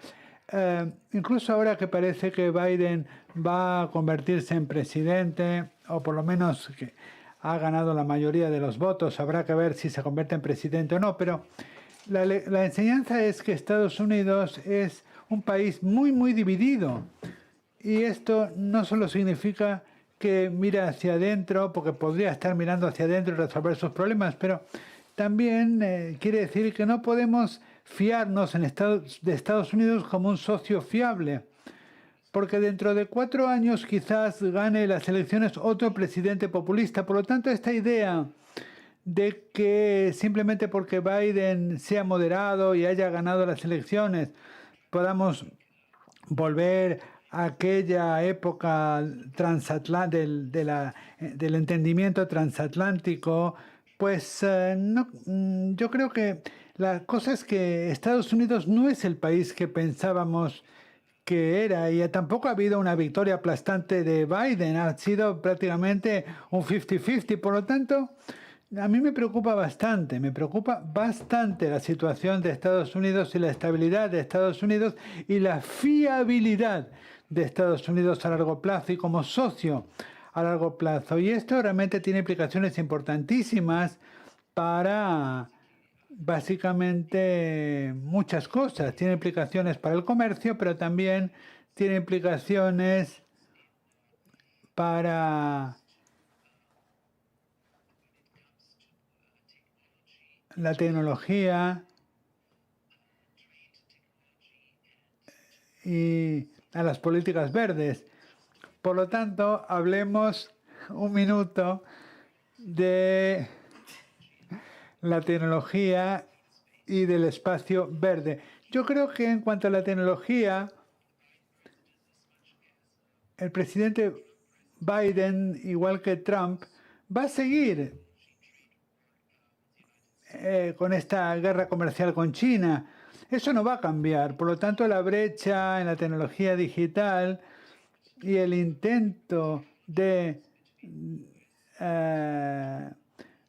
Incluso ahora que parece que Biden va a convertirse en presidente, o por lo menos que ha ganado la mayoría de los votos, habrá que ver si se convierte en presidente o no, pero la enseñanza es que Estados Unidos es un país muy, muy dividido. Y esto no solo significa que mira hacia adentro, porque podría estar mirando hacia adentro y resolver sus problemas, pero también quiere decir que no podemos fiarnos de Estados Unidos como un socio fiable, porque dentro de 4 años quizás gane las elecciones otro presidente populista. Por lo tanto, esta idea de que simplemente porque Biden sea moderado y haya ganado las elecciones podamos volver aquella época del entendimiento transatlántico, pues yo creo que la cosa es que Estados Unidos no es el país que pensábamos que era, y tampoco ha habido una victoria aplastante de Biden, ha sido prácticamente un 50-50, por lo tanto, a mí me preocupa bastante la situación de Estados Unidos y la estabilidad de Estados Unidos y la fiabilidad de Estados Unidos a largo plazo y como socio a largo plazo. Y esto realmente tiene implicaciones importantísimas para básicamente muchas cosas. Tiene implicaciones para el comercio, pero también tiene implicaciones para la tecnología y a las políticas verdes. Por lo tanto, hablemos un minuto de la tecnología y del espacio verde. Yo creo que en cuanto a la tecnología, el presidente Biden, igual que Trump, va a seguir con esta guerra comercial con China. Eso no va a cambiar. Por lo tanto, la brecha en la tecnología digital y el intento de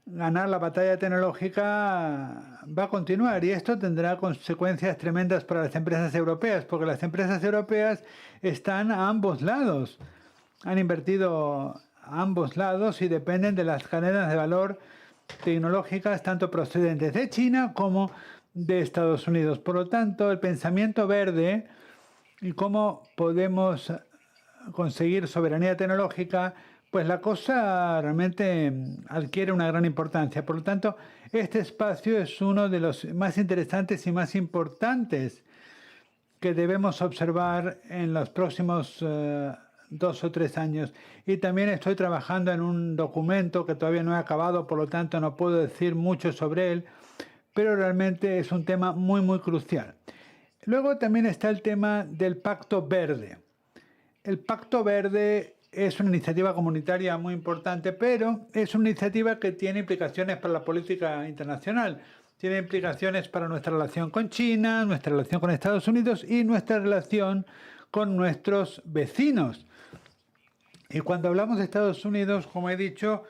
ganar la batalla tecnológica va a continuar, y esto tendrá consecuencias tremendas para las empresas europeas, porque las empresas europeas están a ambos lados, han invertido a ambos lados y dependen de las cadenas de valor tecnológicas tanto procedentes de China como de Estados Unidos. Por lo tanto, el pensamiento verde y cómo podemos conseguir soberanía tecnológica, pues la cosa realmente adquiere una gran importancia. Por lo tanto, este espacio es uno de los más interesantes y más importantes que debemos observar en los próximos 2 o 3 años. Y también estoy trabajando en un documento que todavía no he acabado, por lo tanto no puedo decir mucho sobre él, pero realmente es un tema muy, muy crucial. Luego también está el tema del Pacto Verde. El Pacto Verde es una iniciativa comunitaria muy importante, pero es una iniciativa que tiene implicaciones para la política internacional. Tiene implicaciones para nuestra relación con China, nuestra relación con Estados Unidos y nuestra relación con nuestros vecinos. Y cuando hablamos de Estados Unidos, como he dicho,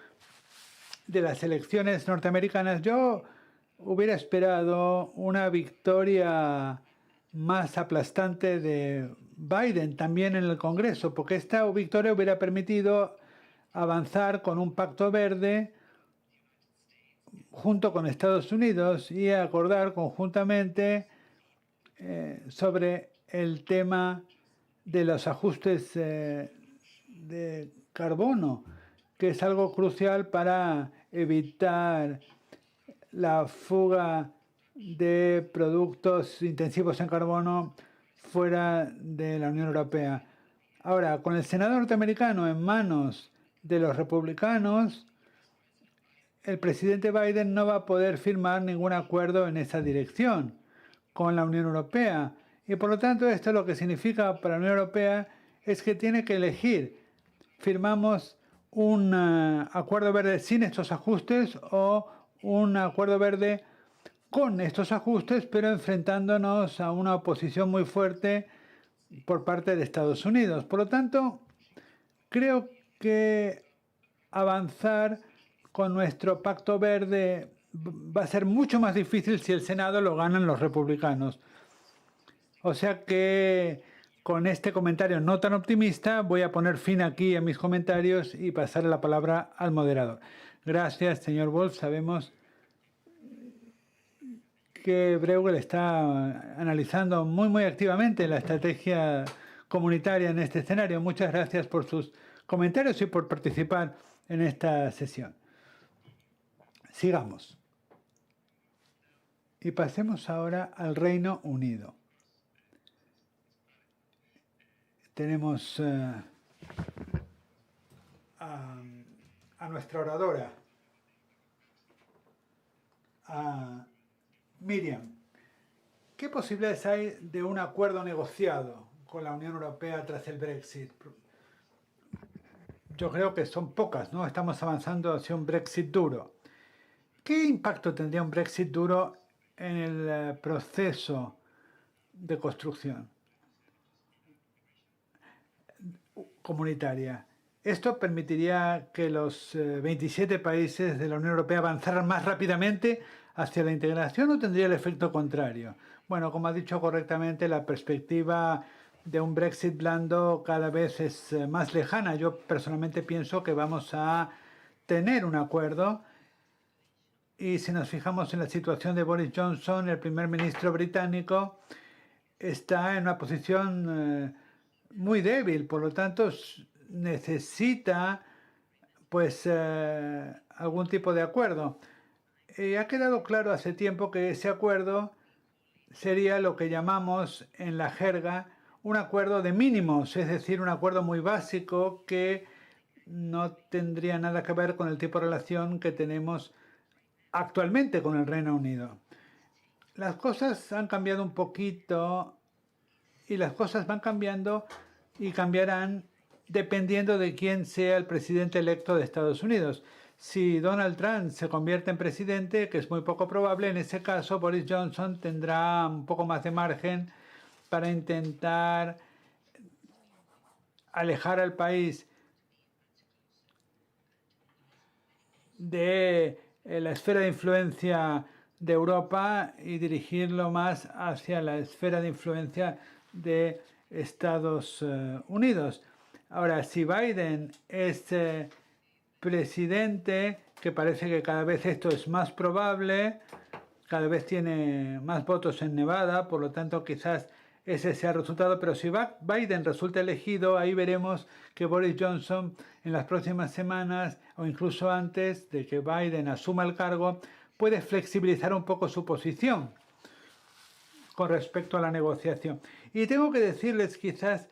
de las elecciones norteamericanas, yo hubiera esperado una victoria más aplastante de Biden también en el Congreso, porque esta victoria hubiera permitido avanzar con un pacto verde junto con Estados Unidos y acordar conjuntamente sobre el tema de los ajustes de carbono, que es algo crucial para evitar la fuga de productos intensivos en carbono fuera de la Unión Europea. Ahora, con el Senado norteamericano en manos de los republicanos, el presidente Biden no va a poder firmar ningún acuerdo en esa dirección con la Unión Europea. Y por lo tanto, esto lo que significa para la Unión Europea es que tiene que elegir: firmamos un acuerdo verde sin estos ajustes o un acuerdo verde con estos ajustes, pero enfrentándonos a una oposición muy fuerte por parte de Estados Unidos. Por lo tanto, creo que avanzar con nuestro pacto verde va a ser mucho más difícil si el Senado lo ganan los republicanos. O sea que con este comentario no tan optimista voy a poner fin aquí a mis comentarios y pasar la palabra al moderador. Gracias, señor Wolf. Sabemos que Bruegel está analizando muy activamente la estrategia comunitaria en este escenario. Muchas gracias por sus comentarios y por participar en esta sesión. Sigamos. Y pasemos ahora al Reino Unido. Tenemos a nuestra oradora, Miriam. ¿Qué posibilidades hay de un acuerdo negociado con la Unión Europea tras el Brexit? Yo creo que son pocas, ¿no? Estamos avanzando hacia un Brexit duro. ¿Qué impacto tendría un Brexit duro en el proceso de construcción comunitaria? Esto permitiría que los 27 países de la Unión Europea avanzaran más rápidamente hacia la integración, o tendría el efecto contrario. Bueno, como ha dicho correctamente, la perspectiva de un Brexit blando cada vez es más lejana. Yo personalmente pienso que vamos a tener un acuerdo, y si nos fijamos en la situación de Boris Johnson, el primer ministro británico, está en una posición muy débil, por lo tanto necesita pues algún tipo de acuerdo. Ha quedado claro hace tiempo que ese acuerdo sería lo que llamamos en la jerga un acuerdo de mínimos, es decir, un acuerdo muy básico que no tendría nada que ver con el tipo de relación que tenemos actualmente con el Reino Unido. Las cosas han cambiado un poquito, y las cosas van cambiando y cambiarán dependiendo de quién sea el presidente electo de Estados Unidos. Si Donald Trump se convierte en presidente, que es muy poco probable, en ese caso Boris Johnson tendrá un poco más de margen para intentar alejar al país de la esfera de influencia de Europa y dirigirlo más hacia la esfera de influencia de Estados Unidos. Ahora, si Biden es presidente, que parece que cada vez esto es más probable, cada vez tiene más votos en Nevada, por lo tanto quizás ese sea el resultado, pero si Biden resulta elegido, ahí veremos que Boris Johnson en las próximas semanas o incluso antes de que Biden asuma el cargo puede flexibilizar un poco su posición con respecto a la negociación. Y tengo que decirles quizás,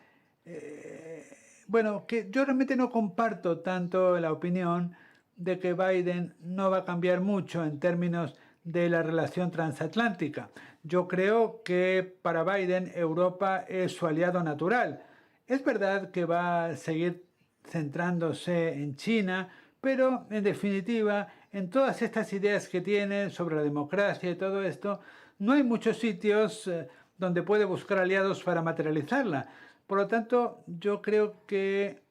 bueno, que yo realmente no comparto tanto la opinión de que Biden no va a cambiar mucho en términos de la relación transatlántica. Yo creo que para Biden Europa es su aliado natural. Es verdad que va a seguir centrándose en China, pero en definitiva, en todas estas ideas que tiene sobre la democracia y todo esto, no hay muchos sitios donde puede buscar aliados para materializarla. Por lo tanto, yo creo que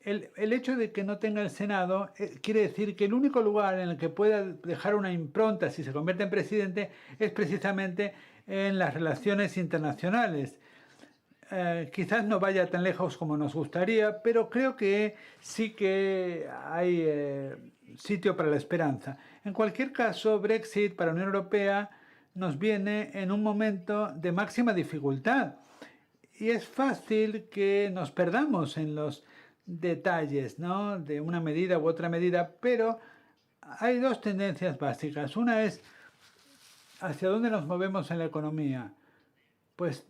el hecho de que no tenga el Senado quiere decir que el único lugar en el que pueda dejar una impronta si se convierte en presidente es precisamente en las relaciones internacionales. Quizás no vaya tan lejos como nos gustaría, pero creo que sí que hay sitio para la esperanza. En cualquier caso, Brexit para la Unión Europea nos viene en un momento de máxima dificultad. Y es fácil que nos perdamos en los detalles, ¿no?, de una medida u otra medida, pero hay dos tendencias básicas. Una es hacia dónde nos movemos en la economía. Pues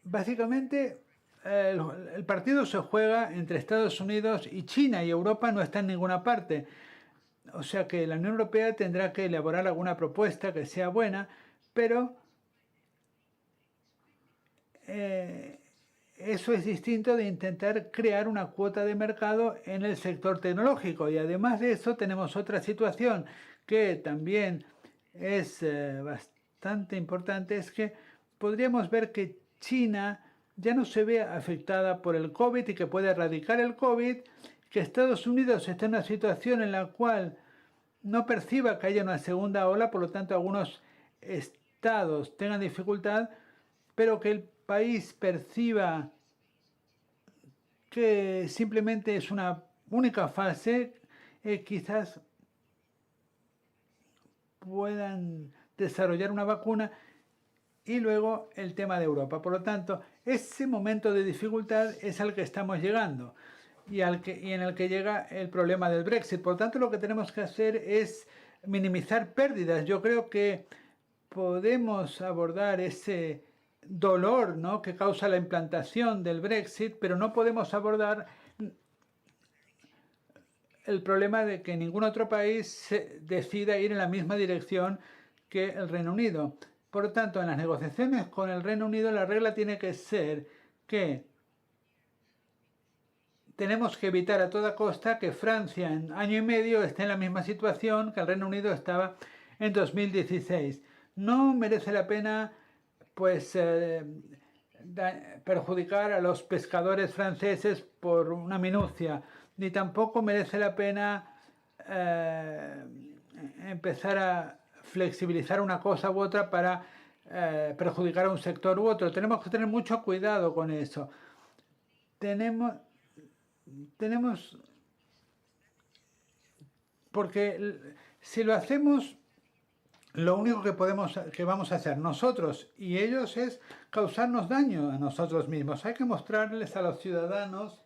básicamente el partido se juega entre Estados Unidos y China, y Europa no está en ninguna parte. O sea que la Unión Europea tendrá que elaborar alguna propuesta que sea buena, pero eso es distinto de intentar crear una cuota de mercado en el sector tecnológico. Y además de eso tenemos otra situación que también es bastante importante, es que podríamos ver que China ya no se ve afectada por el COVID y que puede erradicar el COVID, que Estados Unidos está en una situación en la cual no perciba que haya una segunda ola, por lo tanto algunos estados tengan dificultad, pero que el país perciba que simplemente es una única fase, quizás puedan desarrollar una vacuna, y luego el tema de Europa. Por lo tanto, ese momento de dificultad es al que estamos llegando y en el que llega el problema del Brexit. Por lo tanto, lo que tenemos que hacer es minimizar pérdidas. Yo creo que podemos abordar ese dolor, ¿no?, que causa la implantación del Brexit, pero no podemos abordar el problema de que ningún otro país decida ir en la misma dirección que el Reino Unido. Por lo tanto, en las negociaciones con el Reino Unido la regla tiene que ser que tenemos que evitar a toda costa que Francia en año y medio esté en la misma situación que el Reino Unido estaba en 2016. No merece la pena pues perjudicar a los pescadores franceses por una minucia, ni tampoco merece la pena eh, empezar a flexibilizar una cosa u otra para perjudicar a un sector u otro. Tenemos que tener mucho cuidado con eso. Tenemos, tenemos porque si lo hacemos, lo único que vamos a hacer nosotros y ellos es causarnos daño a nosotros mismos. Hay que mostrarles a los ciudadanos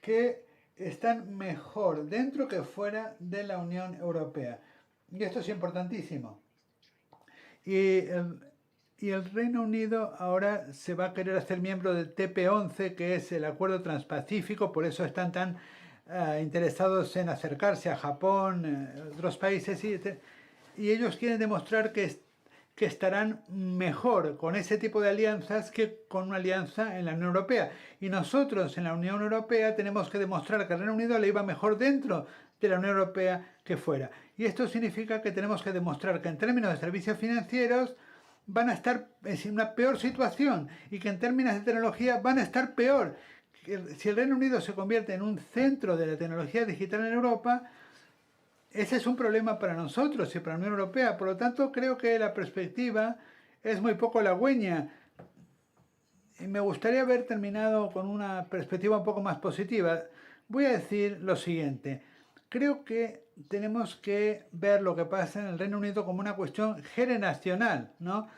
que están mejor dentro que fuera de la Unión Europea. Y esto es importantísimo. Y el Reino Unido ahora se va a querer hacer miembro del TP11, que es el Acuerdo Transpacífico, por eso están tan interesados en acercarse a Japón, otros países, y ellos quieren demostrar que estarán mejor con ese tipo de alianzas que con una alianza en la Unión Europea. Y nosotros en la Unión Europea tenemos que demostrar que al Reino Unido le iba mejor dentro de la Unión Europea que fuera. Y esto significa que tenemos que demostrar que en términos de servicios financieros van a estar en una peor situación y que en términos de tecnología van a estar peor. Si el Reino Unido se convierte en un centro de la tecnología digital en Europa, ese es un problema para nosotros y para la Unión Europea. Por lo tanto, creo que la perspectiva es muy poco halagüeña. Y me gustaría haber terminado con una perspectiva un poco más positiva. Voy a decir lo siguiente. Creo que tenemos que ver lo que pasa en el Reino Unido como una cuestión generacional, ¿no?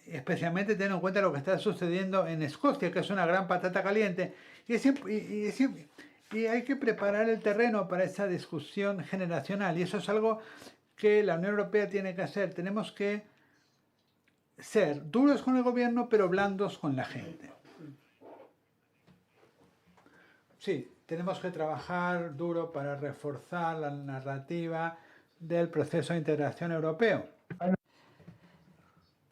Especialmente teniendo en cuenta lo que está sucediendo en Escocia, que es una gran patata caliente. Y hay que preparar el terreno para esa discusión generacional. Y eso es algo que la Unión Europea tiene que hacer. Tenemos que ser duros con el gobierno, pero blandos con la gente. Sí, tenemos que trabajar duro para reforzar la narrativa del proceso de integración europeo.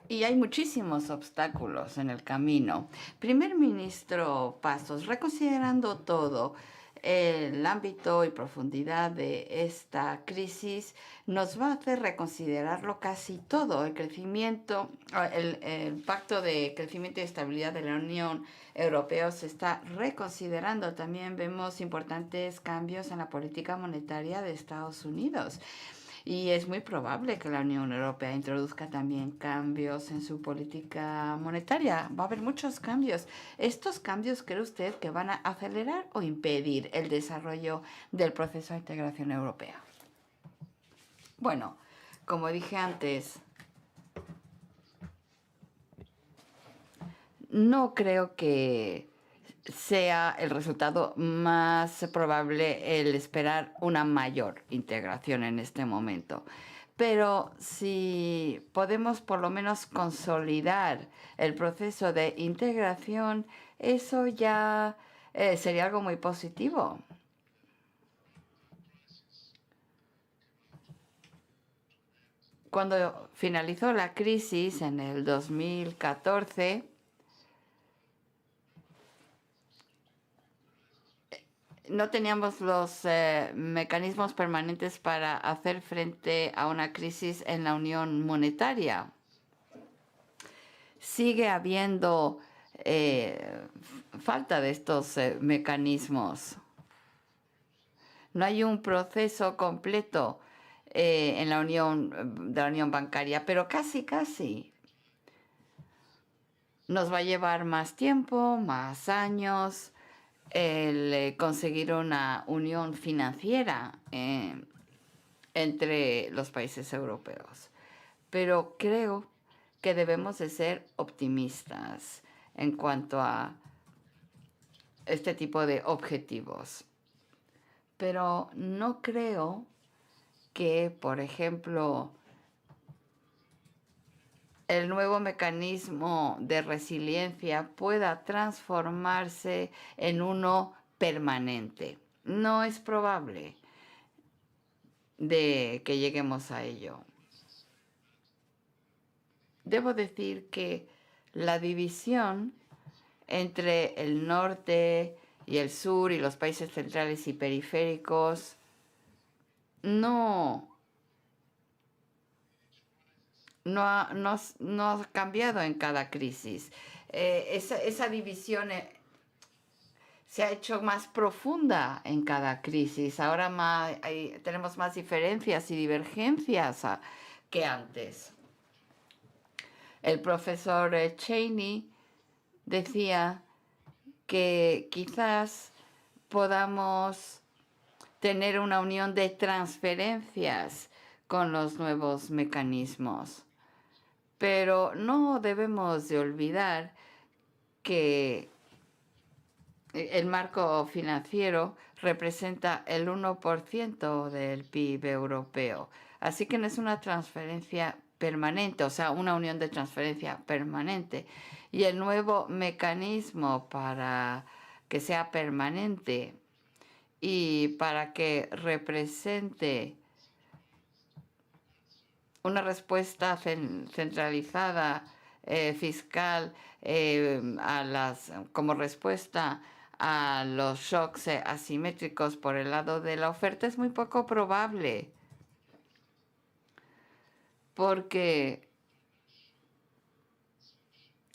Y hay muchísimos obstáculos en el camino. Primer ministro Pastos, reconsiderando todo, el ámbito y profundidad de esta crisis nos va a hacer reconsiderarlo casi todo. El crecimiento, el pacto de crecimiento y estabilidad de la Unión Europea se está reconsiderando. También vemos importantes cambios en la política monetaria de Estados Unidos. Y es muy probable que la Unión Europea introduzca también cambios en su política monetaria. Va a haber muchos cambios. ¿Estos cambios cree usted que van a acelerar o impedir el desarrollo del proceso de integración europea? Bueno, como dije antes, no creo que sea el resultado más probable el esperar una mayor integración en este momento. Pero si podemos por lo menos consolidar el proceso de integración, eso ya sería algo muy positivo. Cuando finalizó la crisis en el 2014, no teníamos los mecanismos permanentes para hacer frente a una crisis en la unión monetaria. Sigue habiendo falta de estos mecanismos. No hay un proceso completo en la unión, de la unión bancaria, pero casi. Nos va a llevar más tiempo, más años, el conseguir una unión financiera entre los países europeos. Pero creo que debemos de ser optimistas en cuanto a este tipo de objetivos. Pero no creo que, por ejemplo, el nuevo mecanismo de resiliencia pueda transformarse en uno permanente. No es probable de que lleguemos a ello. debo decir que la división entre el norte y el sur y los países centrales y periféricos no, no ha cambiado en cada crisis. Esa división se ha hecho más profunda en cada crisis. Ahora tenemos más diferencias y divergencias que antes. El profesor Cheney decía que quizás podamos tener una unión de transferencias con los nuevos mecanismos. Pero no debemos de olvidar que el marco financiero representa el 1% del PIB europeo. Así que no es una transferencia permanente, o sea, una unión de transferencia permanente. Y el nuevo mecanismo para que sea permanente y para que represente una respuesta centralizada fiscal como respuesta a los shocks asimétricos por el lado de la oferta es muy poco probable, porque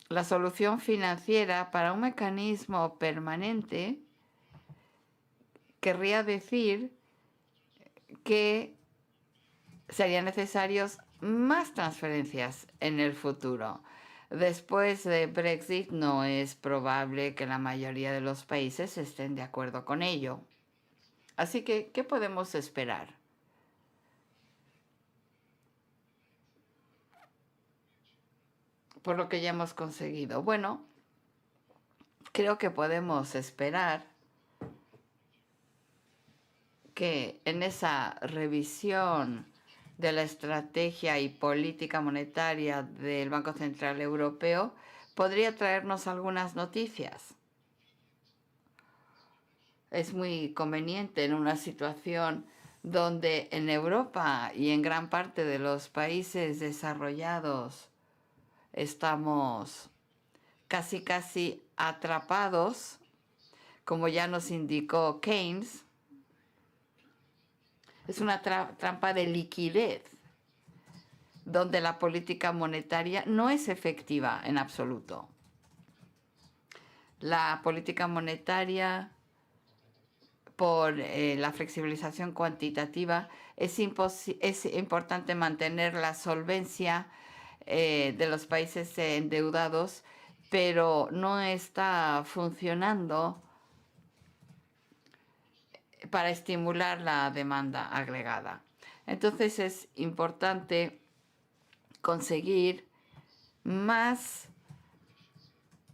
la solución financiera para un mecanismo permanente querría decir que serían necesarios más transferencias en el futuro. Después de Brexit no es probable que la mayoría de los países estén de acuerdo con ello. Así que, ¿qué podemos esperar? Por lo que ya hemos conseguido. Bueno, creo que podemos esperar que en esa revisión de la estrategia y política monetaria del Banco Central Europeo podría traernos algunas noticias. Es muy conveniente en una situación donde en Europa y en gran parte de los países desarrollados estamos casi atrapados, como ya nos indicó Keynes. Es una trampa de liquidez, donde la política monetaria no es efectiva en absoluto. La política monetaria, por la flexibilización cuantitativa, es importante mantener la solvencia de los países endeudados, pero no está funcionando para estimular la demanda agregada. Entonces es importante conseguir más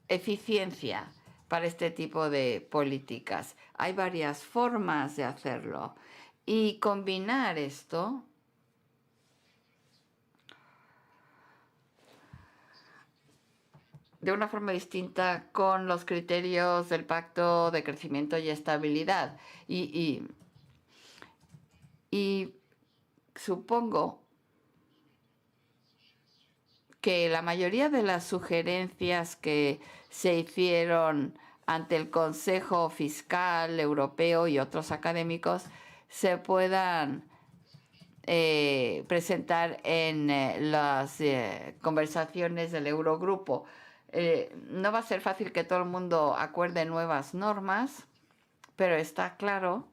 eficiencia para este tipo de políticas. Hay varias formas de hacerlo y combinar esto de una forma distinta con los criterios del Pacto de Crecimiento y Estabilidad. Y supongo que la mayoría de las sugerencias que se hicieron ante el Consejo Fiscal Europeo y otros académicos se puedan presentar en las conversaciones del Eurogrupo. No va a ser fácil que todo el mundo acuerde nuevas normas, pero está claro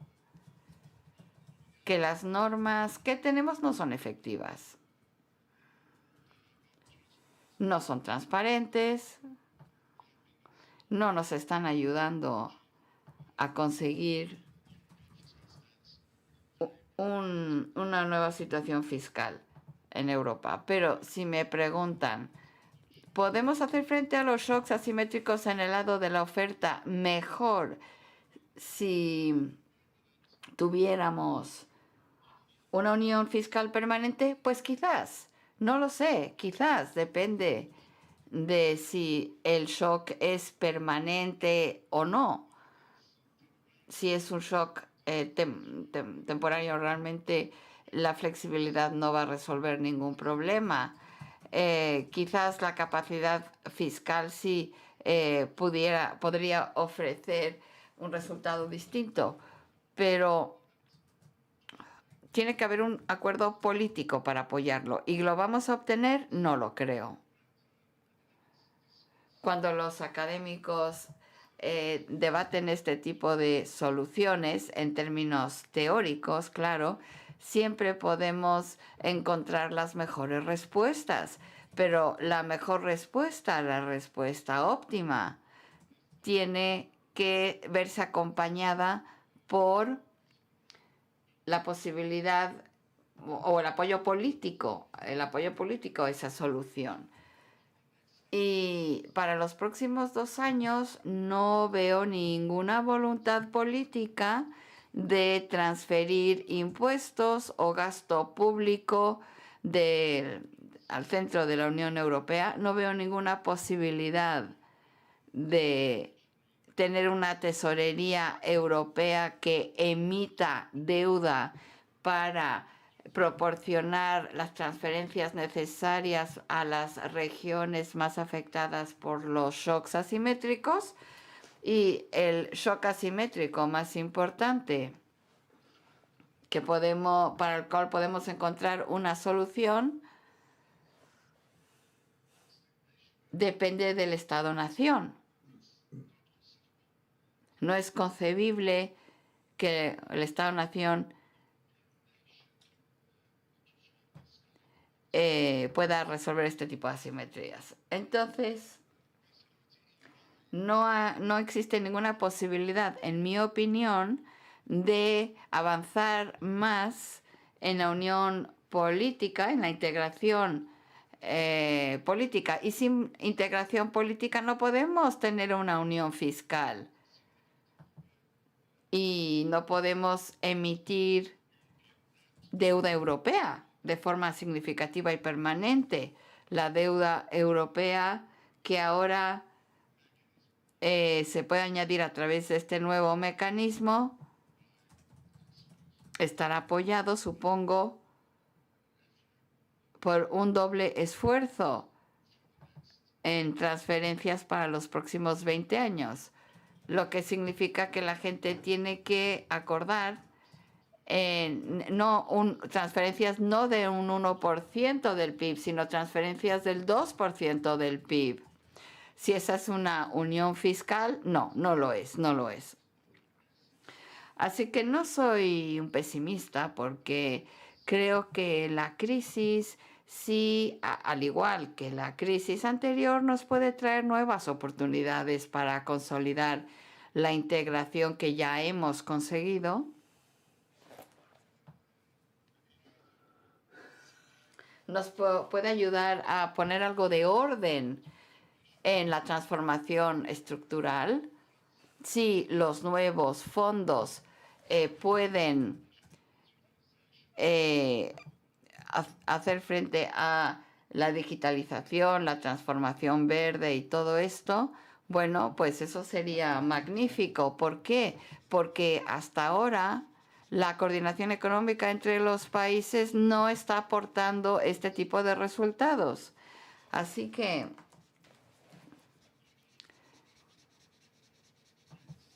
que las normas que tenemos no son efectivas. No son transparentes, no nos están ayudando a conseguir una nueva situación fiscal en Europa. Pero si me preguntan, ¿podemos hacer frente a los shocks asimétricos en el lado de la oferta mejor si tuviéramos una unión fiscal permanente? Pues quizás. No lo sé, quizás, depende de si el shock es permanente o no. Si es un shock temporario, realmente la flexibilidad no va a resolver ningún problema. quizás la capacidad fiscal sí podría ofrecer un resultado distinto, pero tiene que haber un acuerdo político para apoyarlo. ¿Y lo vamos a obtener? No lo creo. Cuando los académicos debaten este tipo de soluciones en términos teóricos, claro, siempre podemos encontrar las mejores respuestas, pero la mejor respuesta, la respuesta óptima, tiene que verse acompañada por la posibilidad o el apoyo político a esa solución. Y para los próximos 2 años no veo ninguna voluntad política de transferir impuestos o gasto público al centro de la Unión Europea. No veo ninguna posibilidad de tener una tesorería europea que emita deuda para proporcionar las transferencias necesarias a las regiones más afectadas por los shocks asimétricos. Y el shock asimétrico más importante para el cual podemos encontrar una solución depende del Estado-nación. No es concebible que el Estado-nación pueda resolver este tipo de asimetrías. Entonces, no existe ninguna posibilidad, en mi opinión, de avanzar más en la unión política, en la integración política. Y sin integración política no podemos tener una unión fiscal. Y no podemos emitir deuda europea de forma significativa y permanente. La deuda europea que ahora se puede añadir a través de este nuevo mecanismo estará apoyado, supongo, por un doble esfuerzo en transferencias para los próximos 20 años, lo que significa que la gente tiene que acordar transferencias no de un 1% del PIB, sino transferencias del 2% del PIB. Si esa es una unión fiscal, no lo es. Así que no soy un pesimista porque creo que la crisis, sí, al igual que la crisis anterior, nos puede traer nuevas oportunidades para consolidar la integración que ya hemos conseguido. Nos puede ayudar a poner algo de orden en la transformación estructural. Si los nuevos fondos pueden hacer frente a la digitalización, la transformación verde y todo esto, bueno, pues eso sería magnífico. ¿Por qué? Porque hasta ahora la coordinación económica entre los países no está aportando este tipo de resultados. Así que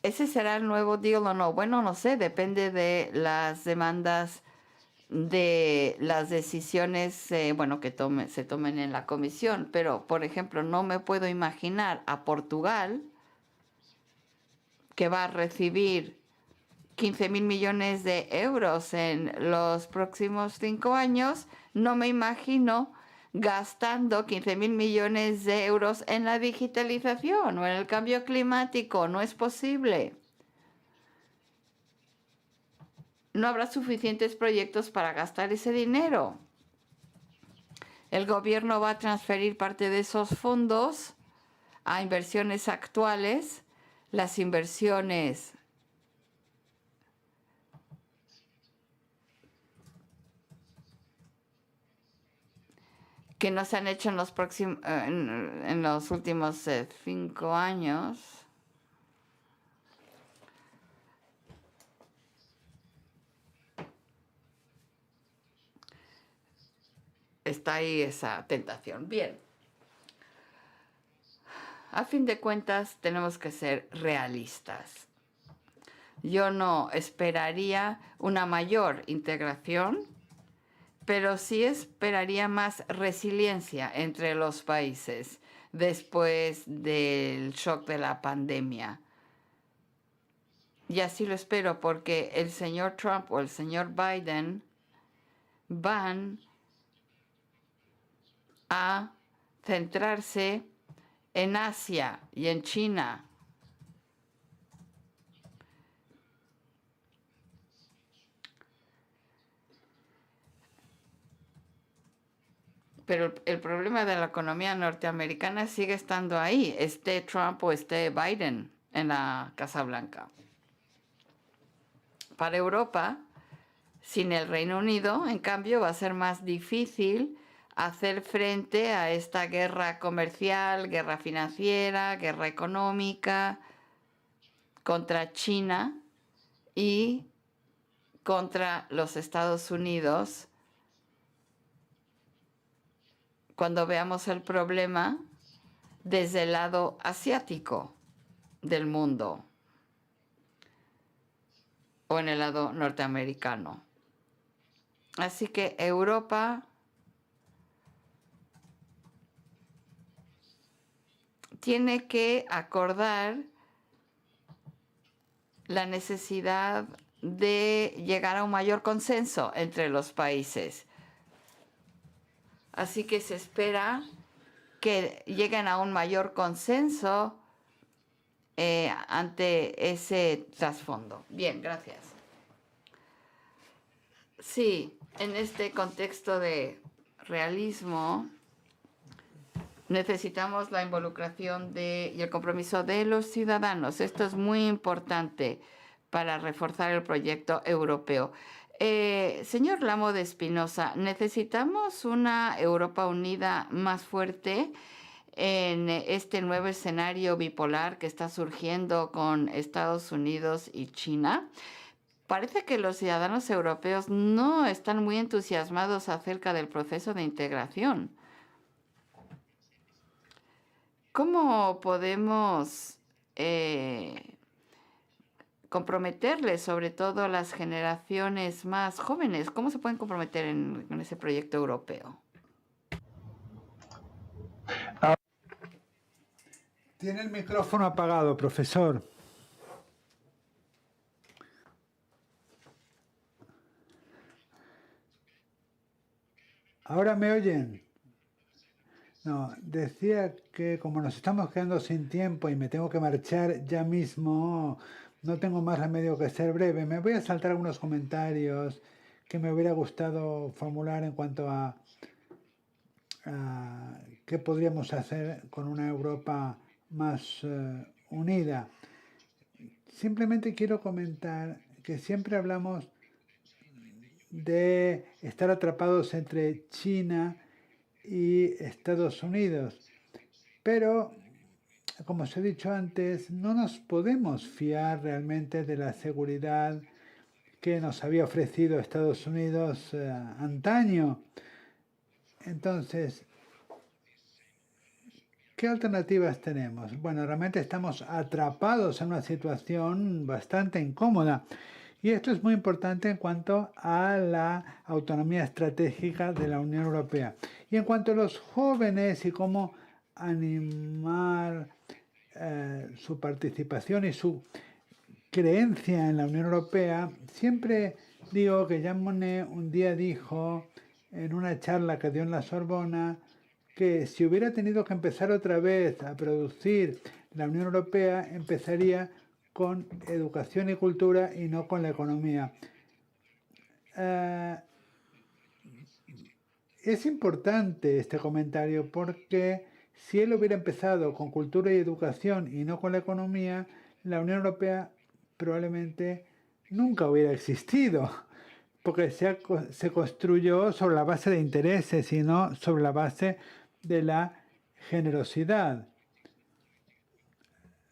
¿ese será el nuevo deal o no? Bueno, no sé, depende de las demandas, de las decisiones que se tomen en la comisión. Pero, por ejemplo, no me puedo imaginar a Portugal, que va a recibir 15.000 millones de euros en los próximos 5 años, no me imagino gastando 15.000 millones de euros en la digitalización o en el cambio climático. No es posible. No habrá suficientes proyectos para gastar ese dinero. El gobierno va a transferir parte de esos fondos a inversiones actuales. Las inversiones que no se han hecho en los últimos 5 años. está ahí esa tentación. Bien. A fin de cuentas, tenemos que ser realistas. Yo no esperaría una mayor integración, pero sí esperaría más resiliencia entre los países después del shock de la pandemia. Y así lo espero porque el señor Trump o el señor Biden van a centrarse en Asia y en China. Pero el problema de la economía norteamericana sigue estando ahí, esté Trump o esté Biden en la Casa Blanca. Para Europa, sin el Reino Unido, en cambio, va a ser más difícil hacer frente a esta guerra comercial, guerra financiera, guerra económica contra China y contra los Estados Unidos cuando veamos el problema desde el lado asiático del mundo o en el lado norteamericano. Así que Europa tiene que acordar la necesidad de llegar a un mayor consenso entre los países. Así que se espera que lleguen a un mayor consenso ante ese trasfondo. Bien, gracias. Sí, en este contexto de realismo necesitamos la involucración y el compromiso de los ciudadanos. Esto es muy importante para reforzar el proyecto europeo. Señor Lamo de Espinosa, necesitamos una Europa unida más fuerte en este nuevo escenario bipolar que está surgiendo con Estados Unidos y China. Parece que los ciudadanos europeos no están muy entusiasmados acerca del proceso de integración. ¿Cómo podemos comprometerles, sobre todo las generaciones más jóvenes? ¿Cómo se pueden comprometer en ese proyecto europeo? Tiene el micrófono apagado, profesor. ¿Ahora me oyen? No, decía que como nos estamos quedando sin tiempo y me tengo que marchar ya mismo, no tengo más remedio que ser breve. Me voy a saltar algunos comentarios que me hubiera gustado formular en cuanto a qué podríamos hacer con una Europa más unida. Simplemente quiero comentar que siempre hablamos de estar atrapados entre China y Estados Unidos. Pero, como os he dicho antes, no nos podemos fiar realmente de la seguridad que nos había ofrecido Estados Unidos antaño. Entonces, ¿qué alternativas tenemos? Bueno, realmente estamos atrapados en una situación bastante incómoda. Y esto es muy importante en cuanto a la autonomía estratégica de la Unión Europea. Y en cuanto a los jóvenes y cómo animar su participación y su creencia en la Unión Europea, siempre digo que Jean Monnet un día dijo en una charla que dio en la Sorbona que si hubiera tenido que empezar otra vez a producir la Unión Europea, empezaría con educación y cultura y no con la economía. Es importante este comentario porque si él hubiera empezado con cultura y educación y no con la economía, la Unión Europea probablemente nunca hubiera existido, porque se construyó sobre la base de intereses y no sobre la base de la generosidad.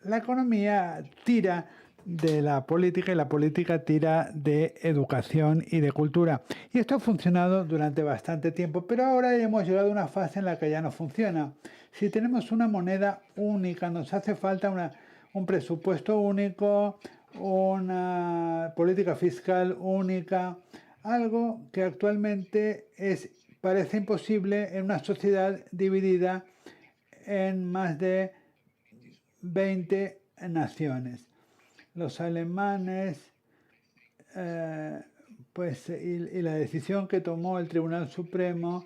La economía tira de la política y la política tira de educación y de cultura. Y esto ha funcionado durante bastante tiempo, pero ahora hemos llegado a una fase en la que ya no funciona. Si tenemos una moneda única, nos hace falta un presupuesto único, una política fiscal única, algo que actualmente parece imposible en una sociedad dividida en más de 20 naciones. Los alemanes, y la decisión que tomó el Tribunal Supremo,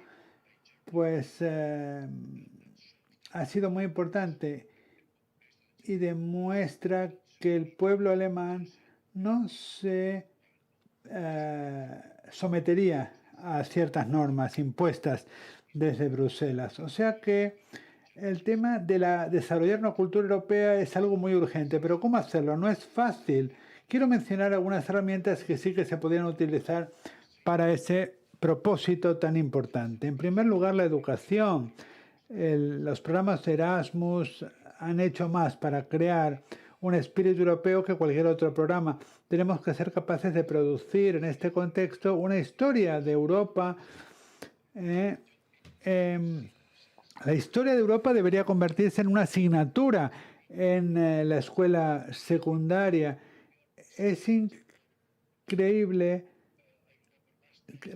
ha sido muy importante y demuestra que el pueblo alemán no se sometería a ciertas normas impuestas desde Bruselas. O sea que el tema de desarrollar una cultura europea es algo muy urgente, pero ¿cómo hacerlo? No es fácil. Quiero mencionar algunas herramientas que sí que se podrían utilizar para ese propósito tan importante. En primer lugar, la educación. Los programas Erasmus han hecho más para crear un espíritu europeo que cualquier otro programa. Tenemos que ser capaces de producir en este contexto una historia de Europa. La historia de Europa debería convertirse en una asignatura en la escuela secundaria. Es increíble.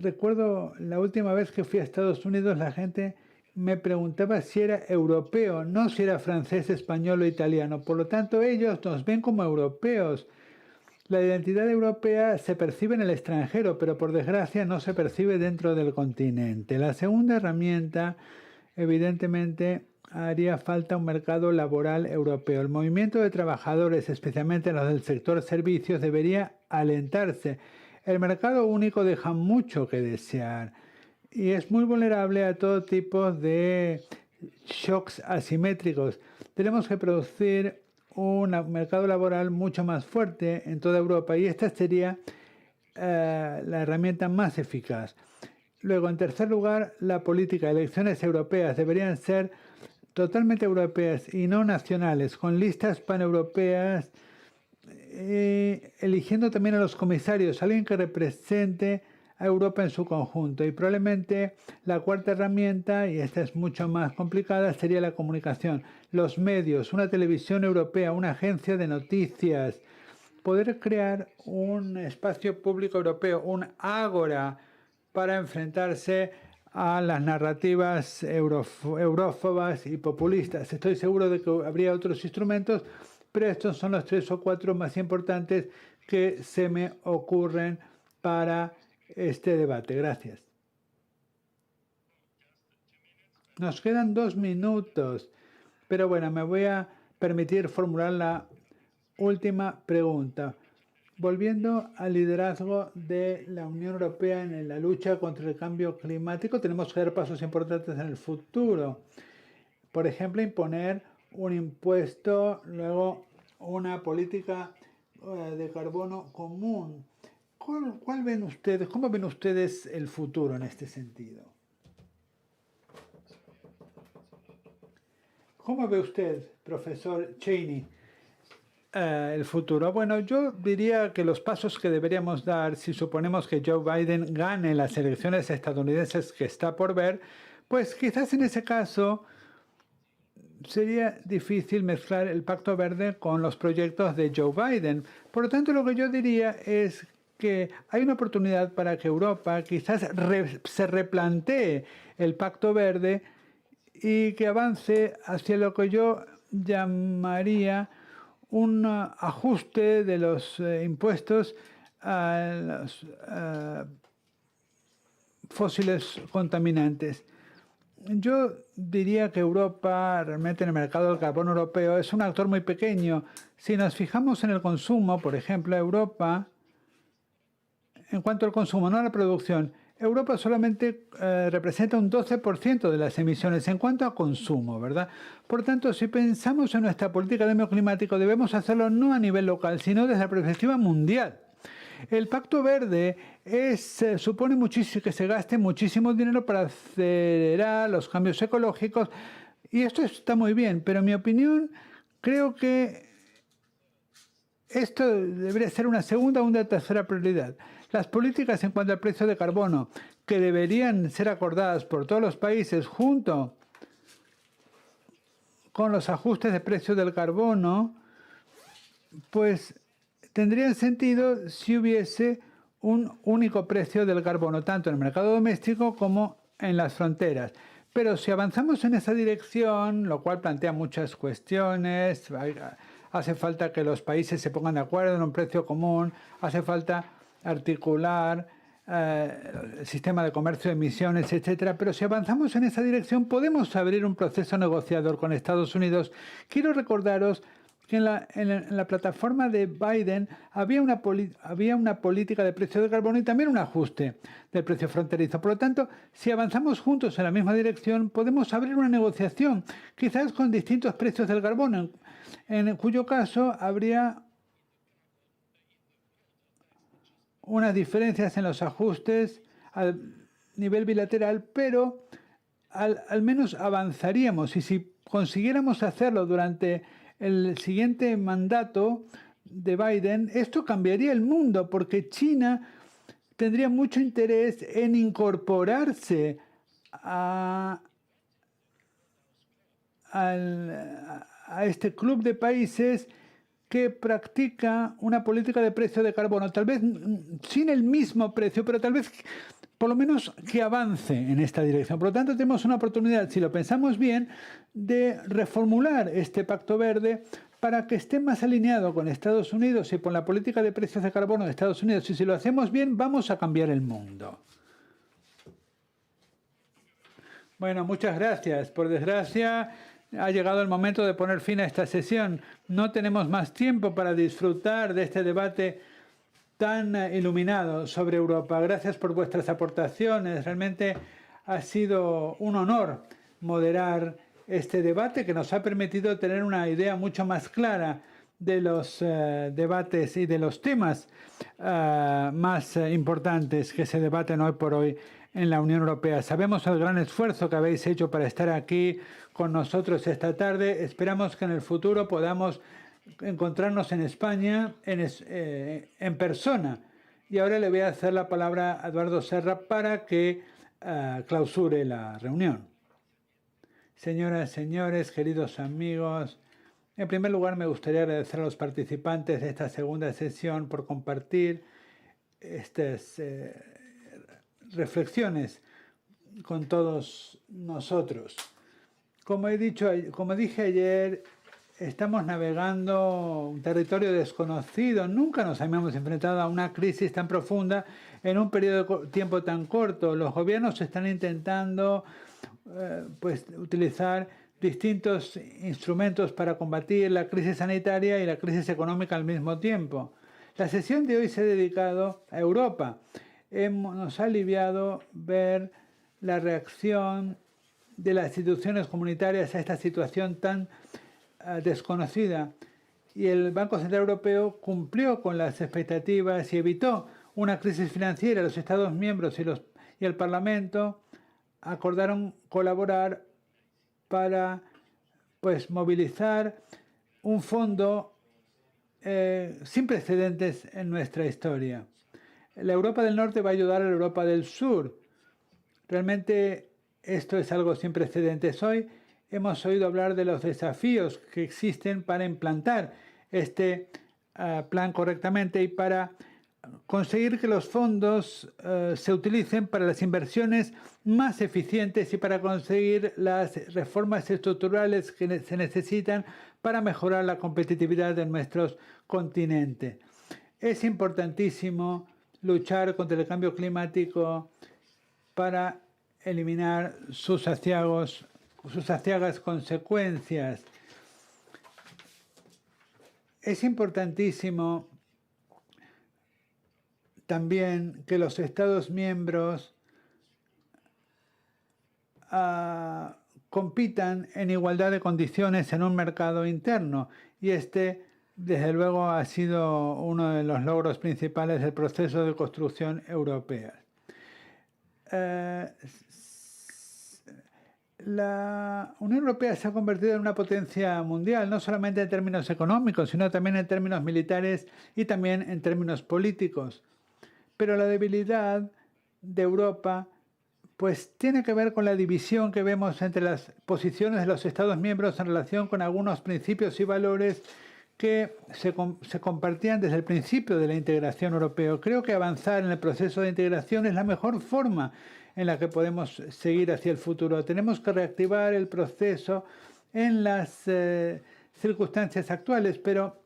Recuerdo la última vez que fui a Estados Unidos, la gente me preguntaba si era europeo, no si era francés, español o italiano. Por lo tanto, ellos nos ven como europeos. La identidad europea se percibe en el extranjero, pero por desgracia no se percibe dentro del continente. La segunda herramienta, evidentemente, haría falta un mercado laboral europeo. El movimiento de trabajadores, especialmente los del sector servicios, debería alentarse. El mercado único deja mucho que desear y es muy vulnerable a todo tipo de shocks asimétricos. Tenemos que producir un mercado laboral mucho más fuerte en toda Europa y esta sería la herramienta más eficaz. Luego, en tercer lugar, la política. Elecciones europeas deberían ser totalmente europeas y no nacionales, con listas paneuropeas, eligiendo también a los comisarios, alguien que represente a Europa en su conjunto. Y probablemente la cuarta herramienta, y esta es mucho más complicada, sería la comunicación. Los medios, una televisión europea, una agencia de noticias, poder crear un espacio público europeo, un ágora, para enfrentarse a las narrativas eurófobas y populistas. Estoy seguro de que habría otros instrumentos, pero estos son los 3 o 4 más importantes que se me ocurren para este debate. Gracias. Nos quedan 2 minutos, pero bueno, me voy a permitir formular la última pregunta. Volviendo al liderazgo de la Unión Europea en la lucha contra el cambio climático, tenemos que dar pasos importantes en el futuro. Por ejemplo, imponer un impuesto, luego una política de carbono común. ¿Cuál ven ustedes? ¿Cómo ven ustedes el futuro en este sentido? ¿Cómo ve usted, profesor Cheney, el futuro? Bueno, yo diría que los pasos que deberíamos dar, si suponemos que Joe Biden gane las elecciones estadounidenses que está por ver, pues quizás en ese caso sería difícil mezclar el Pacto Verde con los proyectos de Joe Biden. Por lo tanto, lo que yo diría es que hay una oportunidad para que Europa quizás se replantee el Pacto Verde y que avance hacia lo que yo llamaría un ajuste de los impuestos a los fósiles contaminantes. Yo diría que Europa, realmente en el mercado del carbono europeo, es un actor muy pequeño. Si nos fijamos en el consumo, por ejemplo, Europa, en cuanto al consumo, no a la producción, Europa solamente representa un 12% de las emisiones en cuanto a consumo, ¿verdad? Por tanto, si pensamos en nuestra política de cambio climático, debemos hacerlo no a nivel local, sino desde la perspectiva mundial. El Pacto Verde supone muchísimo, que se gaste muchísimo dinero para acelerar los cambios ecológicos, y esto está muy bien, pero en mi opinión creo que esto debería ser una segunda o una tercera prioridad. Las políticas en cuanto al precio de carbono, que deberían ser acordadas por todos los países junto con los ajustes de precio del carbono, pues tendrían sentido si hubiese un único precio del carbono, tanto en el mercado doméstico como en las fronteras. Pero si avanzamos en esa dirección, lo cual plantea muchas cuestiones, hace falta que los países se pongan de acuerdo en un precio común, hace falta articular el sistema de comercio de emisiones, etcétera. Pero si avanzamos en esa dirección, podemos abrir un proceso negociador con Estados Unidos. Quiero recordaros que en la plataforma de Biden había una política de precio de carbono y también un ajuste del precio fronterizo. Por lo tanto, si avanzamos juntos en la misma dirección, podemos abrir una negociación, quizás con distintos precios del carbono, en cuyo caso habría unas diferencias en los ajustes a nivel bilateral, pero al menos avanzaríamos. Y si consiguiéramos hacerlo durante el siguiente mandato de Biden, esto cambiaría el mundo, porque China tendría mucho interés en incorporarse a este club de países que practica una política de precio de carbono, tal vez sin el mismo precio, pero tal vez por lo menos que avance en esta dirección. Por lo tanto, tenemos una oportunidad, si lo pensamos bien, de reformular este Pacto Verde para que esté más alineado con Estados Unidos y con la política de precios de carbono de Estados Unidos. Y si lo hacemos bien, vamos a cambiar el mundo. Bueno, muchas gracias. Por desgracia, ha llegado el momento de poner fin a esta sesión. No tenemos más tiempo para disfrutar de este debate tan iluminado sobre Europa. Gracias por vuestras aportaciones. Realmente ha sido un honor moderar este debate que nos ha permitido tener una idea mucho más clara de los debates y de los temas más importantes que se debaten hoy por hoy en la Unión Europea. Sabemos el gran esfuerzo que habéis hecho para estar aquí con nosotros esta tarde. Esperamos que en el futuro podamos encontrarnos en España en persona. Y ahora le voy a hacer la palabra a Eduardo Serra para que clausure la reunión. Señoras, señores, queridos amigos, en primer lugar me gustaría agradecer a los participantes de esta segunda sesión por compartir estas reflexiones con todos nosotros. Como dije ayer, estamos navegando un territorio desconocido. Nunca nos habíamos enfrentado a una crisis tan profunda en un periodo de tiempo tan corto. Los gobiernos están intentando utilizar distintos instrumentos para combatir la crisis sanitaria y la crisis económica al mismo tiempo. La sesión de hoy se ha dedicado a Europa. Nos ha aliviado ver la reacción de las instituciones comunitarias a esta situación tan desconocida. Y el Banco Central Europeo cumplió con las expectativas y evitó una crisis financiera. Los Estados miembros y el Parlamento acordaron colaborar para movilizar un fondo sin precedentes en nuestra historia. La Europa del Norte va a ayudar a la Europa del Sur. Realmente esto es algo sin precedentes. Hoy hemos oído hablar de los desafíos que existen para implantar este plan correctamente y para conseguir que los fondos se utilicen para las inversiones más eficientes y para conseguir las reformas estructurales que se necesitan para mejorar la competitividad de nuestros continentes. Es importantísimo luchar contra el cambio climático para eliminar sus aciagas consecuencias. Es importantísimo también que los Estados miembros compitan en igualdad de condiciones en un mercado interno. Y desde luego, ha sido uno de los logros principales del proceso de construcción europea. La Unión Europea se ha convertido en una potencia mundial, no solamente en términos económicos, sino también en términos militares y también en términos políticos. Pero la debilidad de Europa pues tiene que ver con la división que vemos entre las posiciones de los Estados miembros en relación con algunos principios y valores que se compartían desde el principio de la integración europea. Creo que avanzar en el proceso de integración es la mejor forma en la que podemos seguir hacia el futuro. Tenemos que reactivar el proceso en las circunstancias actuales, pero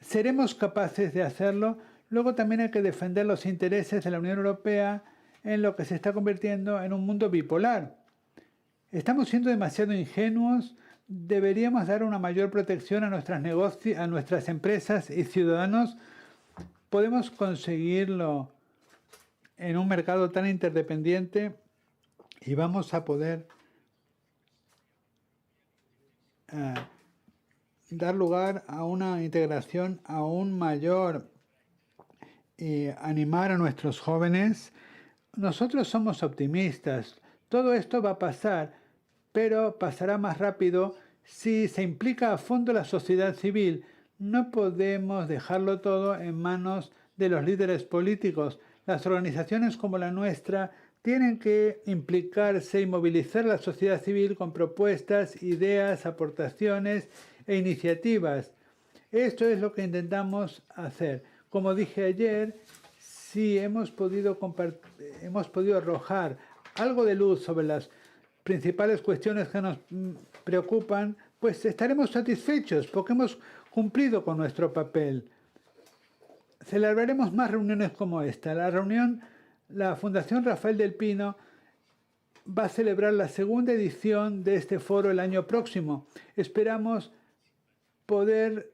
seremos capaces de hacerlo. Luego también hay que defender los intereses de la Unión Europea en lo que se está convirtiendo en un mundo bipolar. Estamos siendo demasiado ingenuos. Deberíamos dar una mayor protección a nuestras empresas y ciudadanos. Podemos conseguirlo en un mercado tan interdependiente y vamos a poder dar lugar a una integración aún mayor y animar a nuestros jóvenes. Nosotros somos optimistas. Todo esto va a pasar, pero pasará más rápido si se implica a fondo la sociedad civil. No podemos dejarlo todo en manos de los líderes políticos. Las organizaciones como la nuestra tienen que implicarse y movilizar a la sociedad civil con propuestas, ideas, aportaciones e iniciativas. Esto es lo que intentamos hacer. Como dije ayer, si hemos podido arrojar algo de luz sobre las principales cuestiones que nos preocupan, pues estaremos satisfechos porque hemos cumplido con nuestro papel. Celebraremos más reuniones como esta. La Fundación Rafael del Pino va a celebrar la segunda edición de este foro el año próximo. Esperamos poder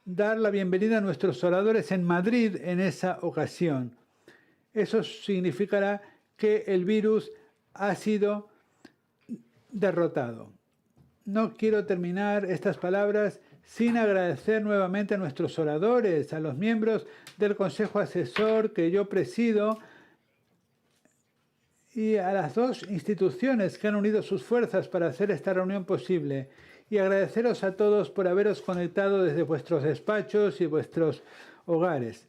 dar la bienvenida a nuestros oradores en Madrid en esa ocasión. Eso significará que el virus ha sido derrotado. No quiero terminar estas palabras sin agradecer nuevamente a nuestros oradores, a los miembros del Consejo Asesor que yo presido y a las dos instituciones que han unido sus fuerzas para hacer esta reunión posible. Y agradeceros a todos por haberos conectado desde vuestros despachos y vuestros hogares.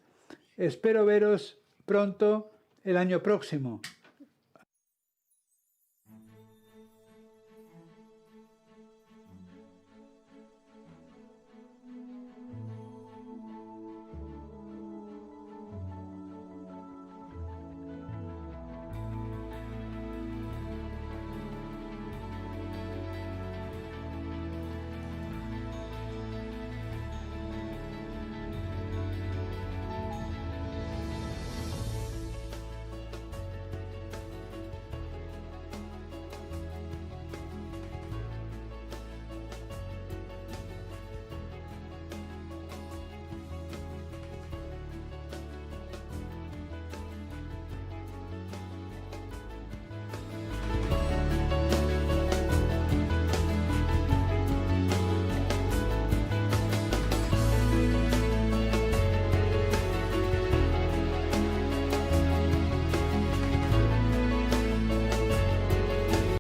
Espero veros pronto el año próximo.